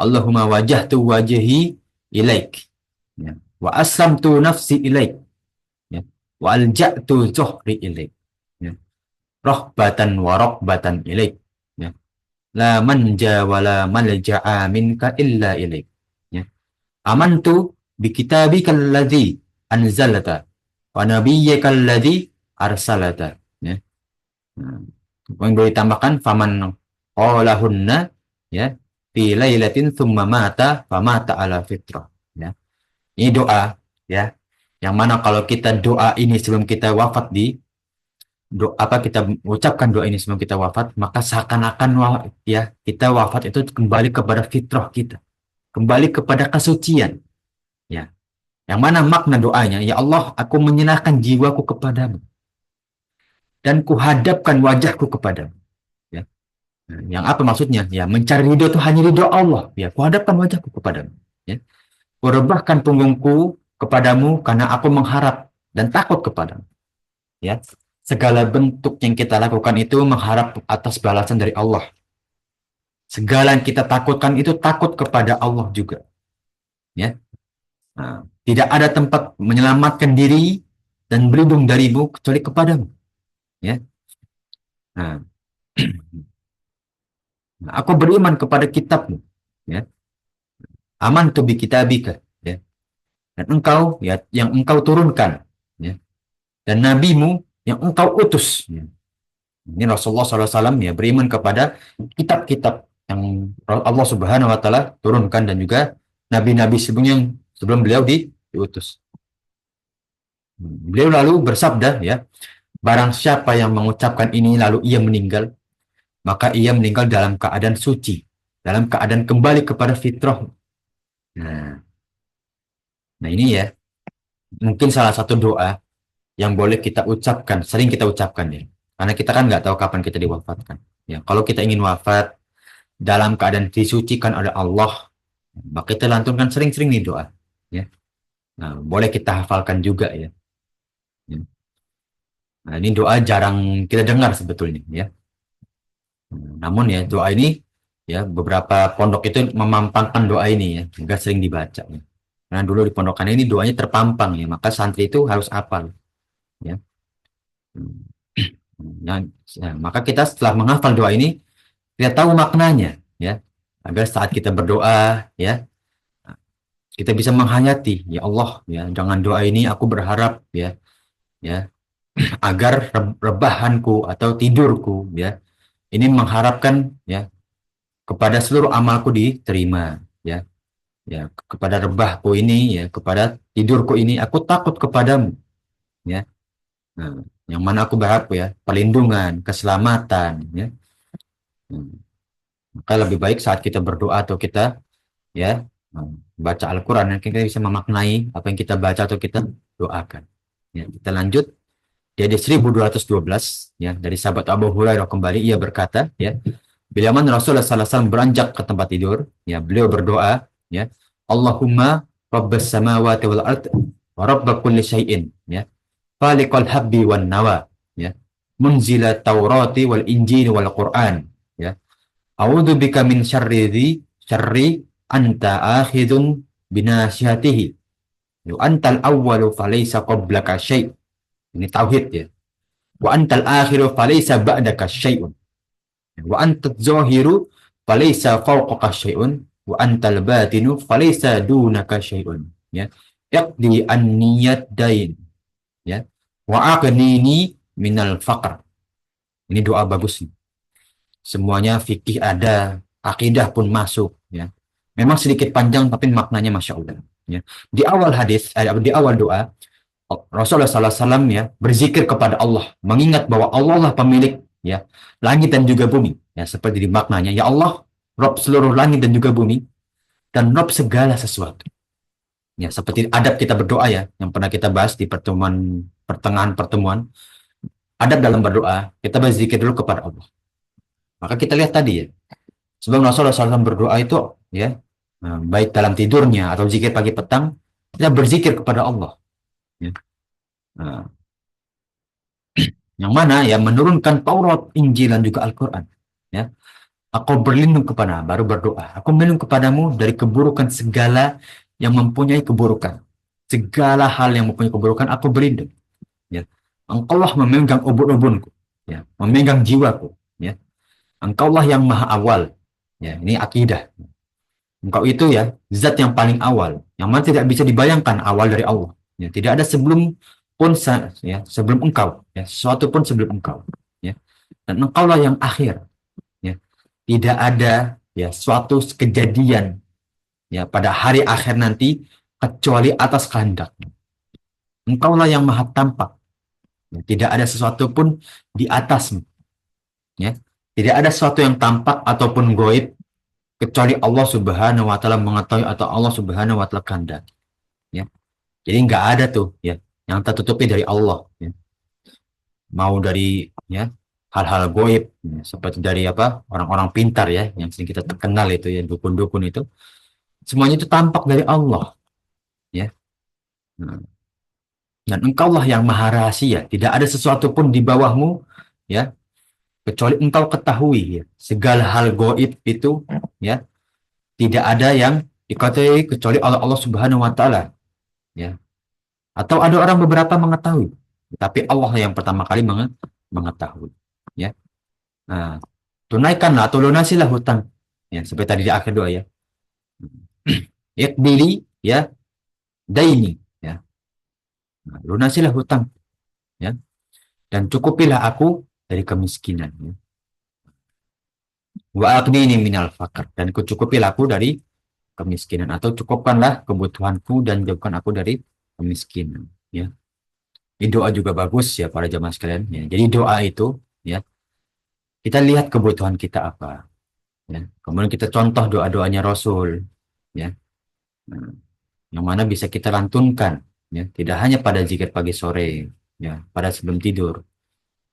Allahumma wajahtu wajhi ilaik, ya. Wa aslamtu nafsi ilaik, ya. Wa alja'tu zuhri ilaik, ya. Rahbatan wa rakbatan ilaik, ya. La manja wa la malja'a minka illa ilaik, ya. Amantu bi kitabika alladhi anzalata wa nabiyyika alladhi arsalata, ya. Nah, yang boleh ditambahkan faman qalahunna ya fi lailatin thumma mata famata ala fitrah, ya. Ini doa ya yang mana kalau kita doa ini sebelum kita wafat kita ucapkan doa ini sebelum kita wafat, maka seakan-akan ya kita wafat itu kembali kepada fitrah kita, kembali kepada kesucian, ya. Yang mana makna doanya, ya Allah, aku menyerahkan jiwaku kepadamu dan kuhadapkan wajahku kepadamu. Ya. Nah, yang apa maksudnya? Ya, mencari ridho itu hanya ridho Allah. Ya, kuhadapkan wajahku kepadamu. Ya. Kurebahkan punggungku kepadamu karena aku mengharap dan takut kepadamu. Ya. Segala bentuk yang kita lakukan itu mengharap atas balasan dari Allah. Segala yang kita takutkan itu takut kepada Allah juga. Ya. Nah, tidak ada tempat menyelamatkan diri dan berlindung darimu kecuali kepadamu. Ya. Nah, aku beriman kepada kitabmu, ya. Aman tu bi kitabika, ya. Dan engkau, ya, yang engkau turunkan, ya. Dan nabimu yang engkau utus, ya. Ini Rasulullah SAW ya beriman kepada kitab-kitab yang Allah Subhanahu Wa Taala turunkan dan juga nabi-nabi sebelumnya sebelum beliau diutus. Beliau lalu bersabda, ya, barang siapa yang mengucapkan ini lalu ia meninggal, maka ia meninggal dalam keadaan suci, dalam keadaan kembali kepada fitrah. Nah ini ya, mungkin salah satu doa yang boleh kita ucapkan, sering kita ucapkan ya, karena kita kan nggak tahu kapan kita diwafatkan. Ya, kalau kita ingin wafat dalam keadaan disucikan oleh Allah, maka kita lantunkan sering-sering nih doa. Ya, nah boleh kita hafalkan juga ya. Ya. Nah ini doa jarang kita dengar sebetulnya ya. Namun ya doa ini ya beberapa pondok itu memampangkan doa ini ya, juga sering dibaca. Ya. Karena dulu di pondokan ini doanya terpampang ya, maka santri itu harus hafal ya. Hmm. Maka kita setelah menghafal doa ini, kita tahu maknanya ya, agar saat kita berdoa ya, kita bisa menghayati ya Allah ya, dengan doa ini aku berharap ya, ya agar rebahanku atau tidurku ya, ini mengharapkan ya kepada seluruh amalku diterima ya, ya kepada rebahku ini ya, kepada tidurku ini aku takut kepadamu ya. Nah, yang mana aku berharap ya perlindungan, keselamatan ya. Hmm. Maka lebih baik saat kita berdoa atau kita ya baca Al-Quran, kita bisa memaknai apa yang kita baca atau kita doakan. Ya, kita lanjut. Dia di 1212 ya, dari sahabat Abu Hurairah kembali, ia berkata ya, bila mana Rasulullah SAW beranjak ke tempat tidur ya, beliau berdoa ya, Allahumma rabbas samawati wal ard wa rabb kulli syai'in ya, faliqal habbi wan nawa ya, munzila taurati wal injil wal Qur'an ya, a'udzu bika min syarri anta akhidun binasihatihi wa antal awwalu falaysa qablaka syai'. Ini tauhid ya. Wa antal akhiru falaysa ba'daka syai'un. Wa antal zahiru falaysa fawqaka syai'un. Wa antal batinu falaysa dunaka syai'un. Ya. Yaqdi an-niyat dain. Ya. Wa aqnini minal faqr. Ini doa bagus nih. Semuanya fikih ada, akidah pun masuk ya. Memang sedikit panjang tapi maknanya Masya Allah ya. Di awal hadis, di awal doa Rasulullah SAW ya berzikir kepada Allah, mengingat bahwa Allah lah pemilik ya langit dan juga bumi ya, seperti di maknanya ya Allah Rob seluruh langit dan juga bumi dan Rob segala sesuatu ya, seperti adab kita berdoa ya yang pernah kita bahas di pertengahan pertemuan. Adab dalam berdoa, kita berzikir dulu kepada Allah. Maka kita lihat tadi ya, sebelum Rasulullah SAW berdoa itu ya, baik dalam tidurnya atau zikir pagi petang, kita berzikir kepada Allah ya. Nah, yang mana ya menurunkan Taurat, Injil dan juga Al-Quran ya. Aku berlindung kepada, baru berdoa, aku berlindung kepadamu dari keburukan segala yang mempunyai keburukan, segala hal yang mempunyai keburukan aku berlindung ya. Engkaulah memegang ubun-ubunku ya, memegang jiwaku ya. Engkaulah yang maha awal ya, ini akidah. Engkau itu ya zat yang paling awal, yang mana tidak bisa dibayangkan awal dari Allah ya. Tidak ada sebelum pun ya, sebelum engkau ya, sesuatu pun sebelum engkau ya, dan engkaulah yang akhir ya. Tidak ada ya suatu kejadian ya pada hari akhir nanti kecuali atas kehendak. Engkaulah yang maha tampak ya. Tidak ada sesuatu pun di atasmu ya. Tidak ada sesuatu yang tampak ataupun goib kecuali Allah Subhanahu wa taala mengetahui atau Allah Subhanahu wa taala kehendak ya. Jadi nggak ada tuh ya yang tertutupi dari Allah ya. Mau dari ya hal-hal goib ya, seperti dari apa orang-orang pintar ya yang sering kita terkenal itu ya, dukun-dukun itu, semuanya itu tampak dari Allah ya. Nah, dan engkaulah yang maha rahasia, tidak ada sesuatu pun di bawahmu ya, kecuali engkau ketahui ya. Segala hal goib itu ya, tidak ada yang diketahui kecuali Allah Subhanahu wa taala ya. Atau ada orang beberapa mengetahui, tapi Allah yang pertama kali mengetahui ya. Nah, tunaikanlah atau lunasilah hutang ya, seperti tadi di akhir doa ya. Iqbili ya daini ya. Nah, lunasilah hutang ya, dan cukupilah aku dari kemiskinan ya. Wa aghnini minal faqr, dan kucukupilah aku dari kemiskinan, atau cukupkanlah kebutuhanku dan jauhkan aku dari kemiskinan ya. Ini doa juga bagus ya para jamaah sekalian ya. Jadi doa itu ya, kita lihat kebutuhan kita apa ya, kemudian kita contoh doa-doanya Rasul ya. Nah, yang mana bisa kita lantunkan ya, tidak hanya pada zikir pagi sore ya, pada sebelum tidur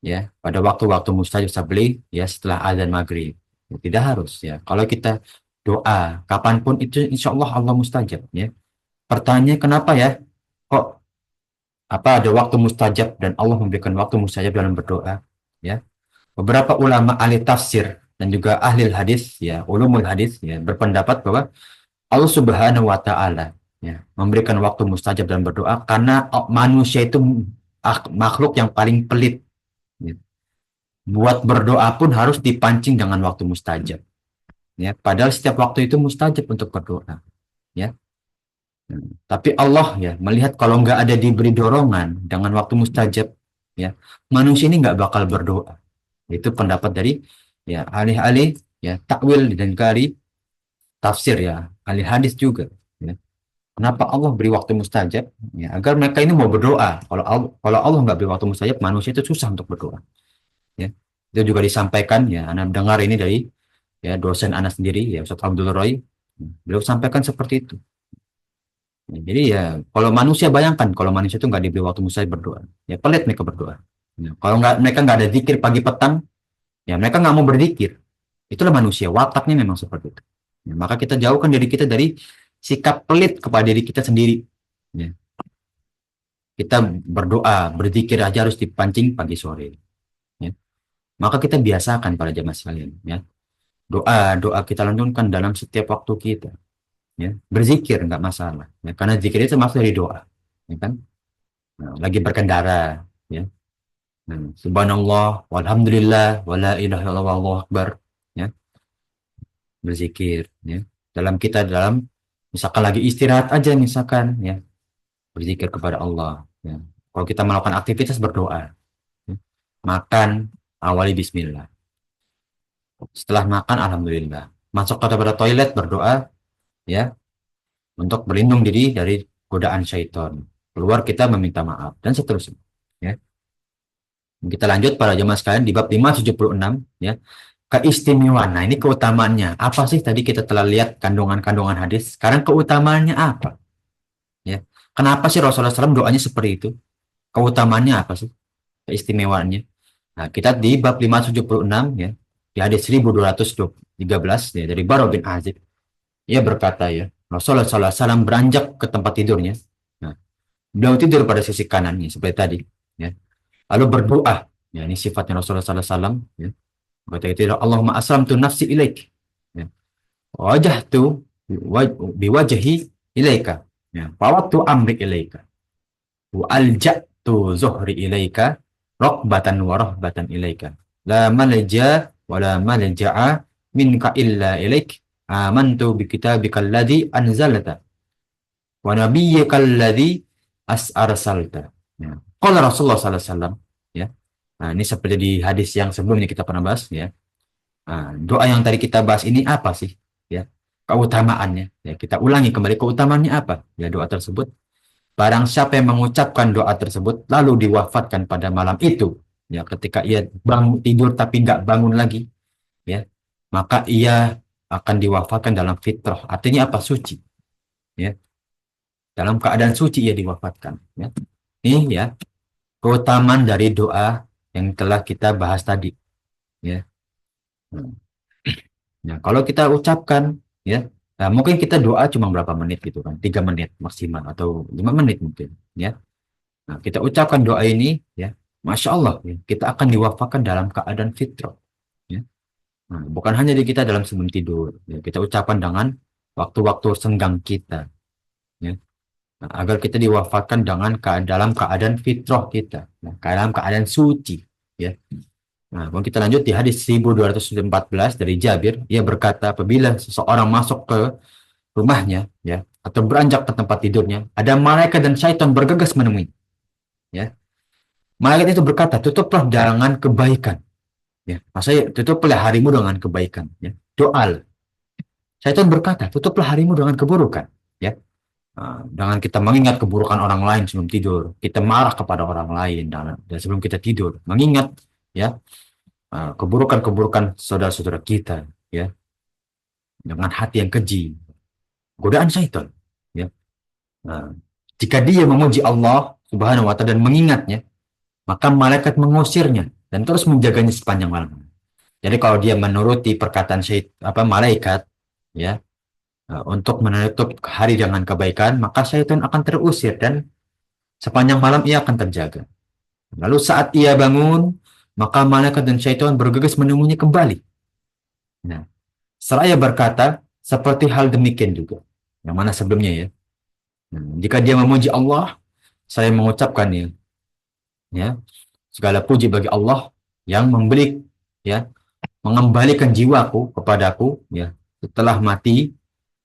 ya, pada waktu-waktu mustajab sabli ya, setelah azan maghrib ya, tidak harus ya. Kalau kita doa kapanpun itu insya Allah Allah mustajab ya. Pertanyaannya kenapa ya kok apa ada waktu mustajab dan Allah memberikan waktu mustajab dalam berdoa ya? Beberapa ulama ahli tafsir dan juga ahli hadis ya, ulumul hadis ya, berpendapat bahwa Allah Subhanahu wa taala ya, memberikan waktu mustajab dan berdoa karena manusia itu makhluk yang paling pelit. Ya. Buat berdoa pun harus dipancing dengan waktu mustajab. Ya, padahal setiap waktu itu mustajab untuk berdoa. Ya. Tapi Allah ya melihat kalau nggak ada diberi dorongan dengan waktu mustajab, ya manusia ini nggak bakal berdoa. Itu pendapat dari ya ahli-ahli ya takwil dan kari tafsir ya ahli hadis juga. Ya. Kenapa Allah beri waktu mustajab? Ya, agar mereka ini mau berdoa. Kalau Allah nggak beri waktu mustajab, manusia itu susah untuk berdoa. Ya. Itu juga disampaikan ya, Anda dengar ini dari ya dosen Anda sendiri ya Ustaz Abdul Roy. Beliau sampaikan seperti itu. Ya, jadi ya kalau manusia bayangkan kalau manusia itu nggak diberi waktu mustajab berdoa, ya pelit mereka berdoa. Ya, kalau nggak mereka nggak ada zikir pagi petang, ya mereka nggak mau berzikir. Itulah manusia, wataknya memang seperti itu. Ya, maka kita jauhkan diri kita dari sikap pelit kepada diri kita sendiri. Ya. Kita berdoa, berzikir aja harus dipancing pagi sore. Ya. Maka kita biasakan para jemaah sekalian. Ya. Doa kita lanjutkan dalam setiap waktu kita. Ya. Berzikir nggak masalah. Ya. Karena zikir itu termasuk dari doa. Ya kan? Nah, lagi berkendara. Ya. Nah, subhanallah, walhamdulillah, wala ilaha illallah, wallahu akbar. Ya. Berzikir. Ya. Dalam misalkan lagi istirahat aja misalkan. Ya. Berzikir kepada Allah. Ya. Kalau kita melakukan aktivitas berdoa. Ya. Makan, awali bismillah. Setelah makan, alhamdulillah. Masuk ke toilet berdoa, ya, untuk berlindung diri dari godaan syaitan. Keluar kita meminta maaf dan seterusnya. Ya. Kita lanjut para jemaah sekalian di bab 576, ya. Keistimewaan. Nah, ini keutamaannya. Apa sih tadi kita telah lihat kandungan-kandungan hadis? Sekarang keutamaannya apa? Ya. Kenapa sih Rasulullah SAW doanya seperti itu? Keutamaannya apa sih? Keistimewaannya. Nah, kita di bab 576 ya, di hadis 1213 ya dari Bara bin Azib. Ia berkata ya, Rasulullah SAW beranjak ke tempat tidurnya. Nah, beliau tidur pada sisi kanannya seperti tadi ya. Lalu berdoa. Ya, ini sifatnya Rasulullah SAW ya. Kata itu Allahumma aslamtu nafsi ilaik. Ya. Wajahtu biwajhi ilaika. Ya, fawattu amri ilaika. Wa alja'tu zuhri ilaika raqbatan wa rahbatan ilaika la malja wa la malja'a minka illa ilaik amantu bi kitabika alladhi anzalta wa nabiyyika alladhi arsalta. Ya. Qala Rasulullah sallallahu alaihi wasallam ya. Nah, ini seperti di hadis yang sebelumnya kita pernah bahas ya. Nah, doa yang tadi kita bahas ini apa sih ya? Keutamaannya ya, kita ulangi kembali keutamaannya apa? Ya doa tersebut. Barang siapa yang mengucapkan doa tersebut lalu diwafatkan pada malam itu, ya ketika ia bangun tidur tapi nggak bangun lagi, ya maka ia akan diwafatkan dalam fitrah. Artinya apa? Suci, ya dalam keadaan suci ia diwafatkan. Ya. Ini ya keutamaan dari doa yang telah kita bahas tadi. Ya. Nah, kalau kita ucapkan, ya nah, mungkin kita doa cuma berapa menit gitu kan, 3 menit maksimal atau 5 menit mungkin, ya. Nah, kita ucapkan doa ini, ya, Masya Allah, ya, kita akan diwafatkan dalam keadaan fitrah. Ya. Nah, bukan hanya di kita dalam sebelum tidur, ya, kita ucapkan dengan waktu-waktu senggang kita, ya. Nah, agar kita diwafatkan dalam keadaan fitrah kita, nah, dalam keadaan suci. Ya. Nah, kalau kita lanjut di hadis 1214 dari Jabir, ia berkata, apabila seseorang masuk ke rumahnya, ya, atau beranjak ke tempat tidurnya, ada malaikat dan syaitan bergegas menemui. Ya. Malaikat itu berkata, tutuplah dengan kebaikan. Ya, maksudnya tutuplah harimu dengan kebaikan. Ya. Doa. Syaitan berkata, tutuplah harimu dengan keburukan. Ya. Nah, dengan kita mengingat keburukan orang lain sebelum tidur, kita marah kepada orang lain dan sebelum kita tidur, mengingat ya keburukan-keburukan saudara-saudara kita, ya dengan hati yang keji, godaan syaitan. Ya. Nah, jika dia memuji Allah Subhanahu Wa Taala dan mengingatnya, maka malaikat mengusirnya dan terus menjaganya sepanjang malam. Jadi kalau dia menuruti perkataan malaikat, ya, untuk menutup hari dengan kebaikan, maka syaitan akan terusir dan sepanjang malam ia akan terjaga. Lalu saat ia bangun, maka malaikat dan syaitan bergegas menemuinya kembali. Nah, seraya berkata, seperti hal demikian juga. Yang mana sebelumnya ya. Jika dia memuji Allah, saya mengucapkan ya, segala puji bagi Allah yang memberi, ya, mengembalikan jiwaku kepadaku, ya, setelah mati,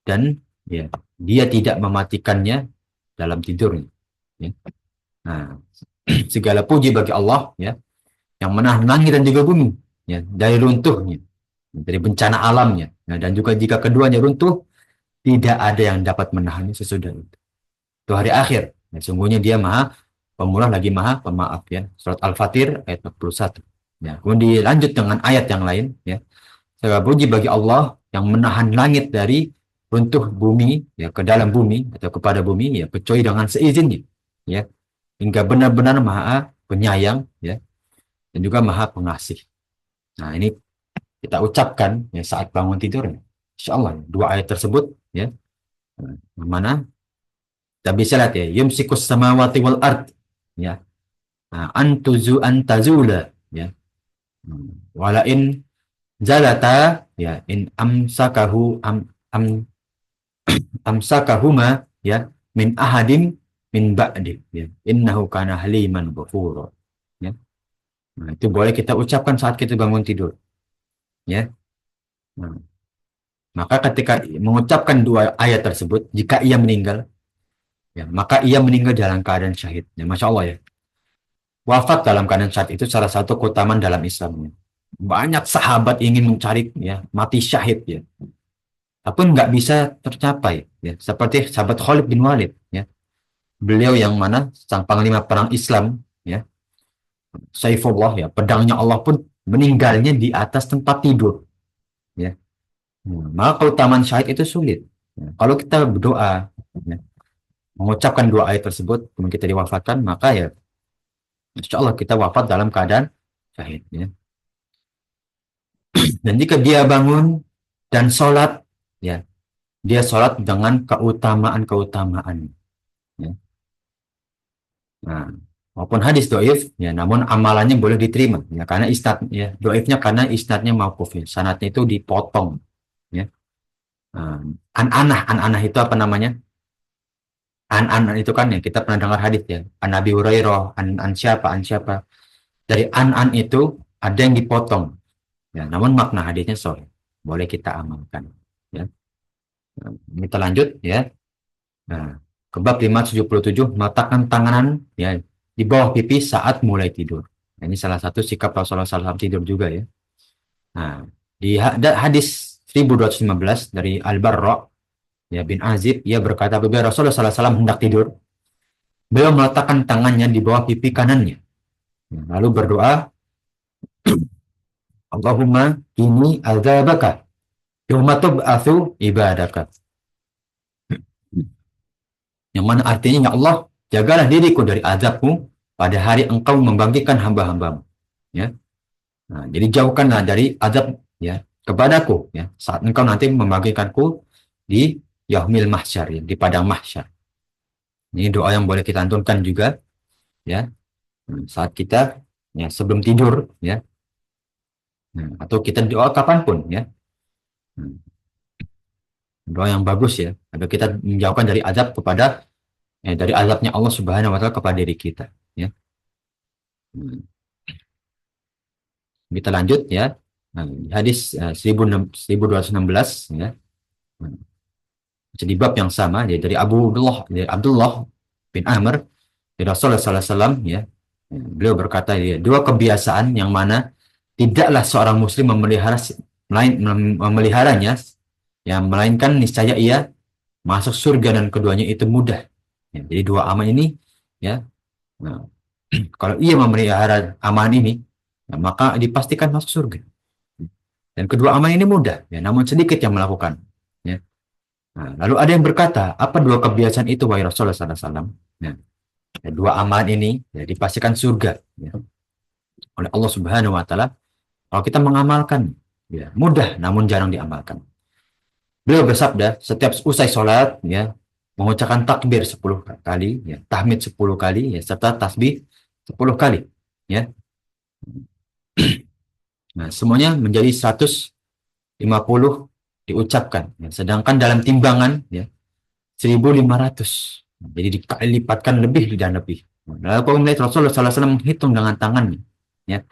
dan ya, dia tidak mematikannya dalam tidurnya. Ya. Nah, segala puji bagi Allah, ya, yang menahan langit dan juga bumi, ya, dari runtuhnya, dari bencana alamnya. Nah, dan juga jika keduanya runtuh, tidak ada yang dapat menahannya sesudah itu. Itu hari akhir. Ya, sungguhnya dia maha pemurah lagi maha pemaaf, ya. Surat Al-Fatir ayat 41. Ya, kemudian dilanjut dengan ayat yang lain, ya. Segala puji bagi Allah yang menahan langit dari runtuh bumi, ya, ke dalam bumi atau kepada bumi, ya, kecuali dengan seizinnya, ya, hingga benar-benar maha penyayang, ya, dan juga maha pengasih. Nah, ini kita ucapkan, ya, saat bangun tidur. Insya Allah dua ayat tersebut, ya, yang mana kita bisa lihat, ya, yumsikus samawati wal ard, ya, antazula, ya, walain zalata, ya, in amsakahuma, ya, min ahadim min ba'di, ya, innahu kana haliman ghafura, ya. Nah, itu boleh kita ucapkan saat kita bangun tidur, ya. Nah, maka ketika mengucapkan dua ayat tersebut, jika ia meninggal, ya, maka ia meninggal dalam keadaan syahid, ya, Masya Allah, ya. Wafat dalam keadaan syahid itu salah satu keutamaan dalam Islam, ya. Banyak sahabat ingin mencari, ya, mati syahid, ya, tapi nggak bisa tercapai, ya. Seperti sahabat Khalid bin Walid, ya. Beliau yang mana sang panglima perang Islam, ya, Saifullah, ya, pedangnya Allah pun meninggalnya di atas tempat tidur, ya. Maka keutamaan syahid itu sulit. Ya, kalau kita berdoa, ya, mengucapkan dua ayat tersebut, kemudian kita diwafatkan, maka ya, insya Allah kita wafat dalam keadaan syahid. Ya. Dan jika dia bangun dan sholat, ya, dia sholat dengan keutamaan-keutamaan. Ya. Nah, walaupun hadis doif, ya, namun amalannya boleh diterima, ya, karena isnad, ya, doifnya karena isnadnya mauquf, ya, sanadnya itu dipotong, ya. Nah, an-anah itu apa namanya? An itu kan, ya, kita pernah dengar hadis, ya, an Nabi Hurairah, an siapa. Dari an itu ada yang dipotong, ya, namun makna hadisnya sahih, boleh kita amalkan, ya. Nah, kita lanjut, ya. Nah, ke bab 577, meletakkan tangan, ya, di bawah pipi saat mulai tidur. Nah, ini salah satu sikap Rasulullah SAW tidur juga, ya. Nah, di hadis 1215 dari Al-Barra, ya, bin Azib, ia berkata, apabila Rasulullah SAW hendak tidur, beliau meletakkan tangannya di bawah pipi kanannya, lalu berdoa, Allahumma ini azabaka yawma tub'atsu ibadaka. Yang mana artinya, ya Allah, jagalah diriku dari azabmu pada hari engkau membangkitkan hamba-hambamu. Ya. Nah, jadi jauhkanlah dari azab, ya, kepadaku, ya, saat engkau nanti membangkitkanku di yaumil mahsyar, ya, di padang mahsyar. Ini doa yang boleh kita lantunkan juga, ya, saat kita, ya, sebelum tidur, ya. Nah, atau kita doa kapanpun, ya. Doa yang bagus, ya, agar kita menjauhkan dari azab kepada, ya, dari azabnya Allah Subhanahu wa taala kepada diri kita, ya. Kita lanjut, ya. Nah, hadis 1216, ya. Jadi bab yang sama, ya, dari Abdullah bin Amr dari Rasulullah SAW, ya. Beliau berkata, ya, dua kebiasaan yang mana tidaklah seorang muslim memeliharanya, ya, melainkan niscaya ia masuk surga dan keduanya itu mudah. Ya, jadi dua amal ini, ya, nah, kalau ia memelihara amal ini, ya, maka dipastikan masuk surga. Dan kedua amal ini mudah, ya, namun sedikit yang melakukan. Ya. Nah, lalu ada yang berkata, apa dua kebiasaan itu, wahai Rasulullah SAW? Ya. Ya, dua amal ini, ya, dipastikan surga, ya, oleh Allah Subhanahu wa taala kalau kita mengamalkan, ya, mudah namun jarang diamalkan. Beliau bersabda, setiap usai sholat, ya, mengucapkan takbir 10 kali, ya, tahmid 10 kali, ya, serta tasbih 10 kali, ya. Nah, semuanya menjadi 150 diucapkan, ya. Sedangkan dalam timbangan, ya, 1500. Jadi dilipatkan lebih dan lebih. Lalu kalau melihat Rasulullah SAW menghitung dengan tangannya, ya,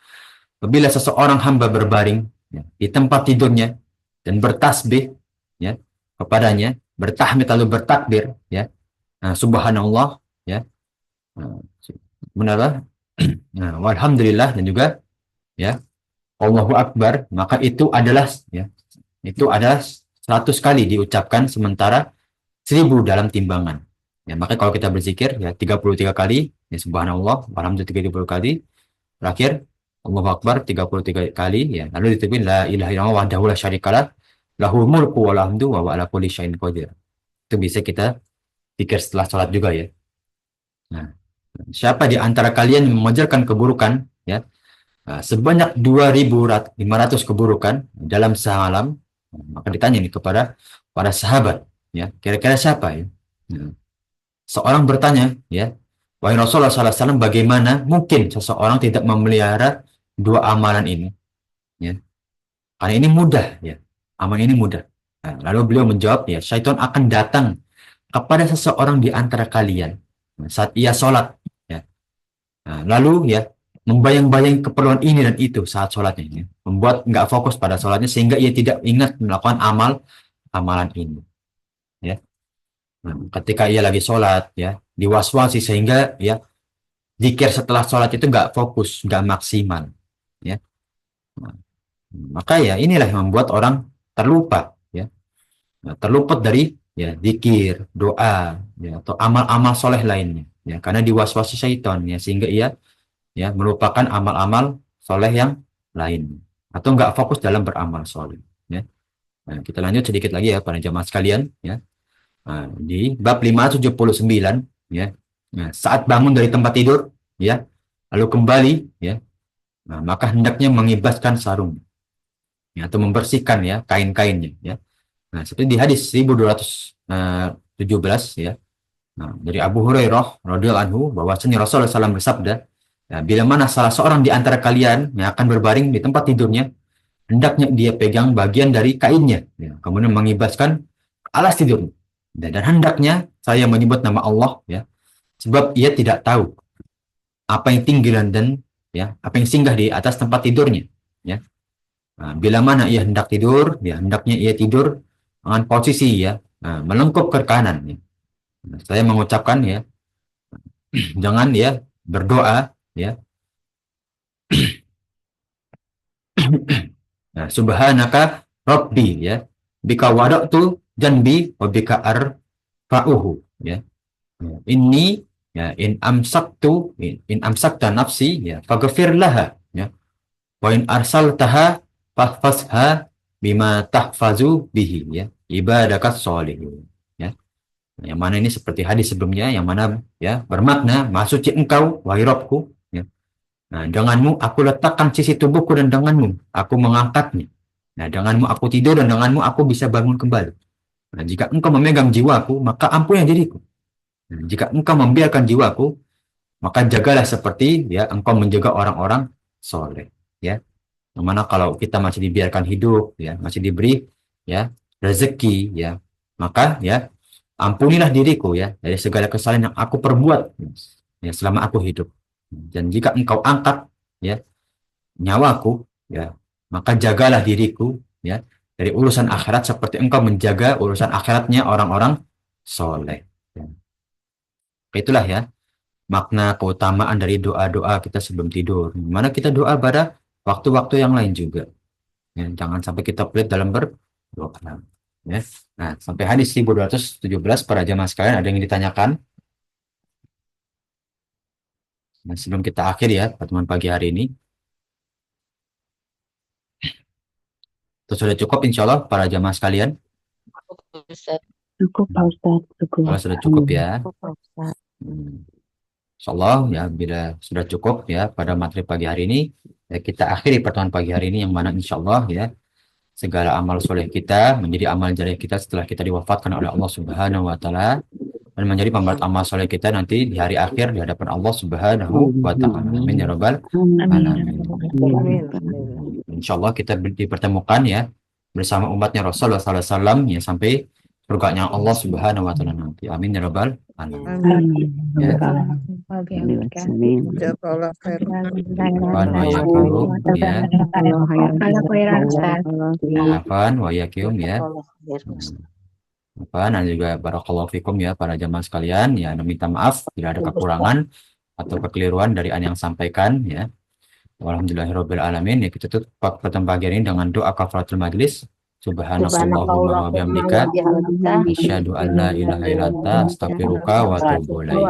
apabila seseorang hamba berbaring ya, di tempat tidurnya dan bertasbih ya kepadanya, bertahmid lalu bertakbir ya, nah, subhanallah ya, nah, benar, nah, walhamdulillah dan juga ya Allahu Akbar, maka itu adalah ya, itu adalah 100 kali diucapkan sementara 1000 dalam timbangan. Ya, maka kalau kita berzikir ya 33 kali, ya subhanallah, alhamdulillah 30 kali, terakhir Allahu Akbar 33 kali ya. Lalu ditutupin la ilaha illallah wahdahu la syarikalah lahul mulku wal hamdu wa huwa ala kulli syai'in qadir. Itu bisa kita pikir setelah sholat juga ya. Nah, siapa di antara kalian yang mengajarkan keburukan ya, sebanyak 2.500 keburukan dalam semalam, maka ditanya nih kepada para sahabat ya, kira-kira siapa ya? Nah, seorang bertanya ya, wahai Rasulullah SAW, bagaimana mungkin seseorang tidak memelihara dua amalan ini ya, karena ini mudah ya, amalan ini mudah. Nah, lalu beliau menjawab ya, syaitan akan datang kepada seseorang di antara kalian saat ia sholat ya. Nah, lalu ya membayang-bayang keperluan ini dan itu saat sholatnya ya, membuat nggak fokus pada sholatnya sehingga ia tidak ingat melakukan amalan ini ya. Nah, ketika ia lagi sholat ya diwaswasi sehingga ya zikir setelah sholat itu nggak fokus, nggak maksimal ya. Nah, maka ya inilah yang membuat orang terlupa ya. Nah, terluput dari ya zikir, doa ya atau amal-amal soleh lainnya ya karena diwaswasi syaitan ya sehingga ia ya melupakan amal-amal soleh yang lain atau nggak fokus dalam beramal soleh ya. Nah, kita lanjut sedikit lagi ya para jamaah sekalian ya. Nah, di bab 579 ya. Nah, saat bangun dari tempat tidur ya lalu kembali ya, nah, maka hendaknya mengibaskan sarung ya, atau membersihkan ya kain-kainnya ya. Nah, seperti di hadis 1217 ya. Nah, dari Abu Hurairah radhiyallahu anhu bahwasanya Rasulullah SAW bersabda, ya, bila mana salah seorang di antara kalian yang akan berbaring di tempat tidurnya, hendaknya dia pegang bagian dari kainnya, ya, kemudian mengibaskan alas tidurnya. Dan hendaknya saya menyebut nama Allah, ya, sebab ia tidak tahu apa yang tinggalan dan ya apa yang singgah di atas tempat tidurnya, ya. Nah, bila mana ia hendak tidur, ya hendaknya ia tidur dengan posisi ya, nah, melengkung ke kanan. Ya. Nah, saya mengucapkan ya, jangan ya berdoa ya. Nah, subhanaka rabbi ya, bika wada'tu janbi wa bika arfa'uhu ya. Ini ya in amsakta nafsi ya faghfir laha ya. Wa in arsaltaha fahfazha bima tahfazu bihi ya ibadakas sholihin ya. Yang mana ini seperti hadis sebelumnya yang mana ya bermakna maha suci engkau wahai Rabbku ya. Nah, denganmu aku letakkan sisi tubuhku dan denganmu aku mengangkatnya. Nah, denganmu aku tidur dan denganmu aku bisa bangun kembali. Nah, jika engkau memegang jiwaku maka ampuni diriku. Nah, jika engkau membiarkan jiwaku maka jagalah seperti ya engkau menjaga orang-orang soleh ya. Mana kalau kita masih dibiarkan hidup ya masih diberi ya rezeki ya maka ya ampunilah diriku ya dari segala kesalahan yang aku perbuat ya selama aku hidup, dan jika engkau angkat ya nyawaku ya maka jagalah diriku ya dari urusan akhirat seperti engkau menjaga urusan akhiratnya orang-orang soleh ya. Itulah ya makna keutamaan dari doa-doa kita sebelum tidur, mana kita doa pada waktu-waktu yang lain juga. Ya, jangan sampai kita pelit dalam berdoa. Ya. Nah, sampai hadis 1217 para jamaah sekalian ada yang ditanyakan? Nah, sebelum kita akhir ya pertemuan pagi hari ini. Itu sudah cukup insya Allah para jamaah sekalian. Cukup Pak Ustadz, cukup. Kalau sudah cukup ya. Cukup, Ustaz. Insya Allah ya bila sudah cukup ya pada materi pagi hari ini ya, kita akhiri pertemuan pagi hari ini yang mana insya Allah ya segala amal soleh kita menjadi amal jariah kita setelah kita diwafatkan oleh Allah Subhanahu wa taala dan menjadi pembalut amal soleh kita nanti di hari akhir di hadapan Allah Subhanahu wa taala. Amin ya rabbal alamin. Amin. Insya Allah kita dipertemukan ya bersama umatnya Rasulullah SAW ya sampai surganya Allah Subhanahu wa taala nanti. Amin ya rabbal alamin. Amin. Ya. Amin. Jazakallah khairan. Afan wa yakum ya. Allah khairan. Afan wa yakum ya. Afan dan juga barakallahu fikum ya para jamaah sekalian ya, minta maaf bila ada kekurangan atau kekeliruan dari yang sampaikan ya. Alhamdulillahirabbil alamin. Ya, kita tutup pertemuan pagi ini dengan doa kafaratul majlis. Subhanakallahumma wa bihamdika asyhadu an la ilaha illa anta astaghfiruka wa atubu ilaik.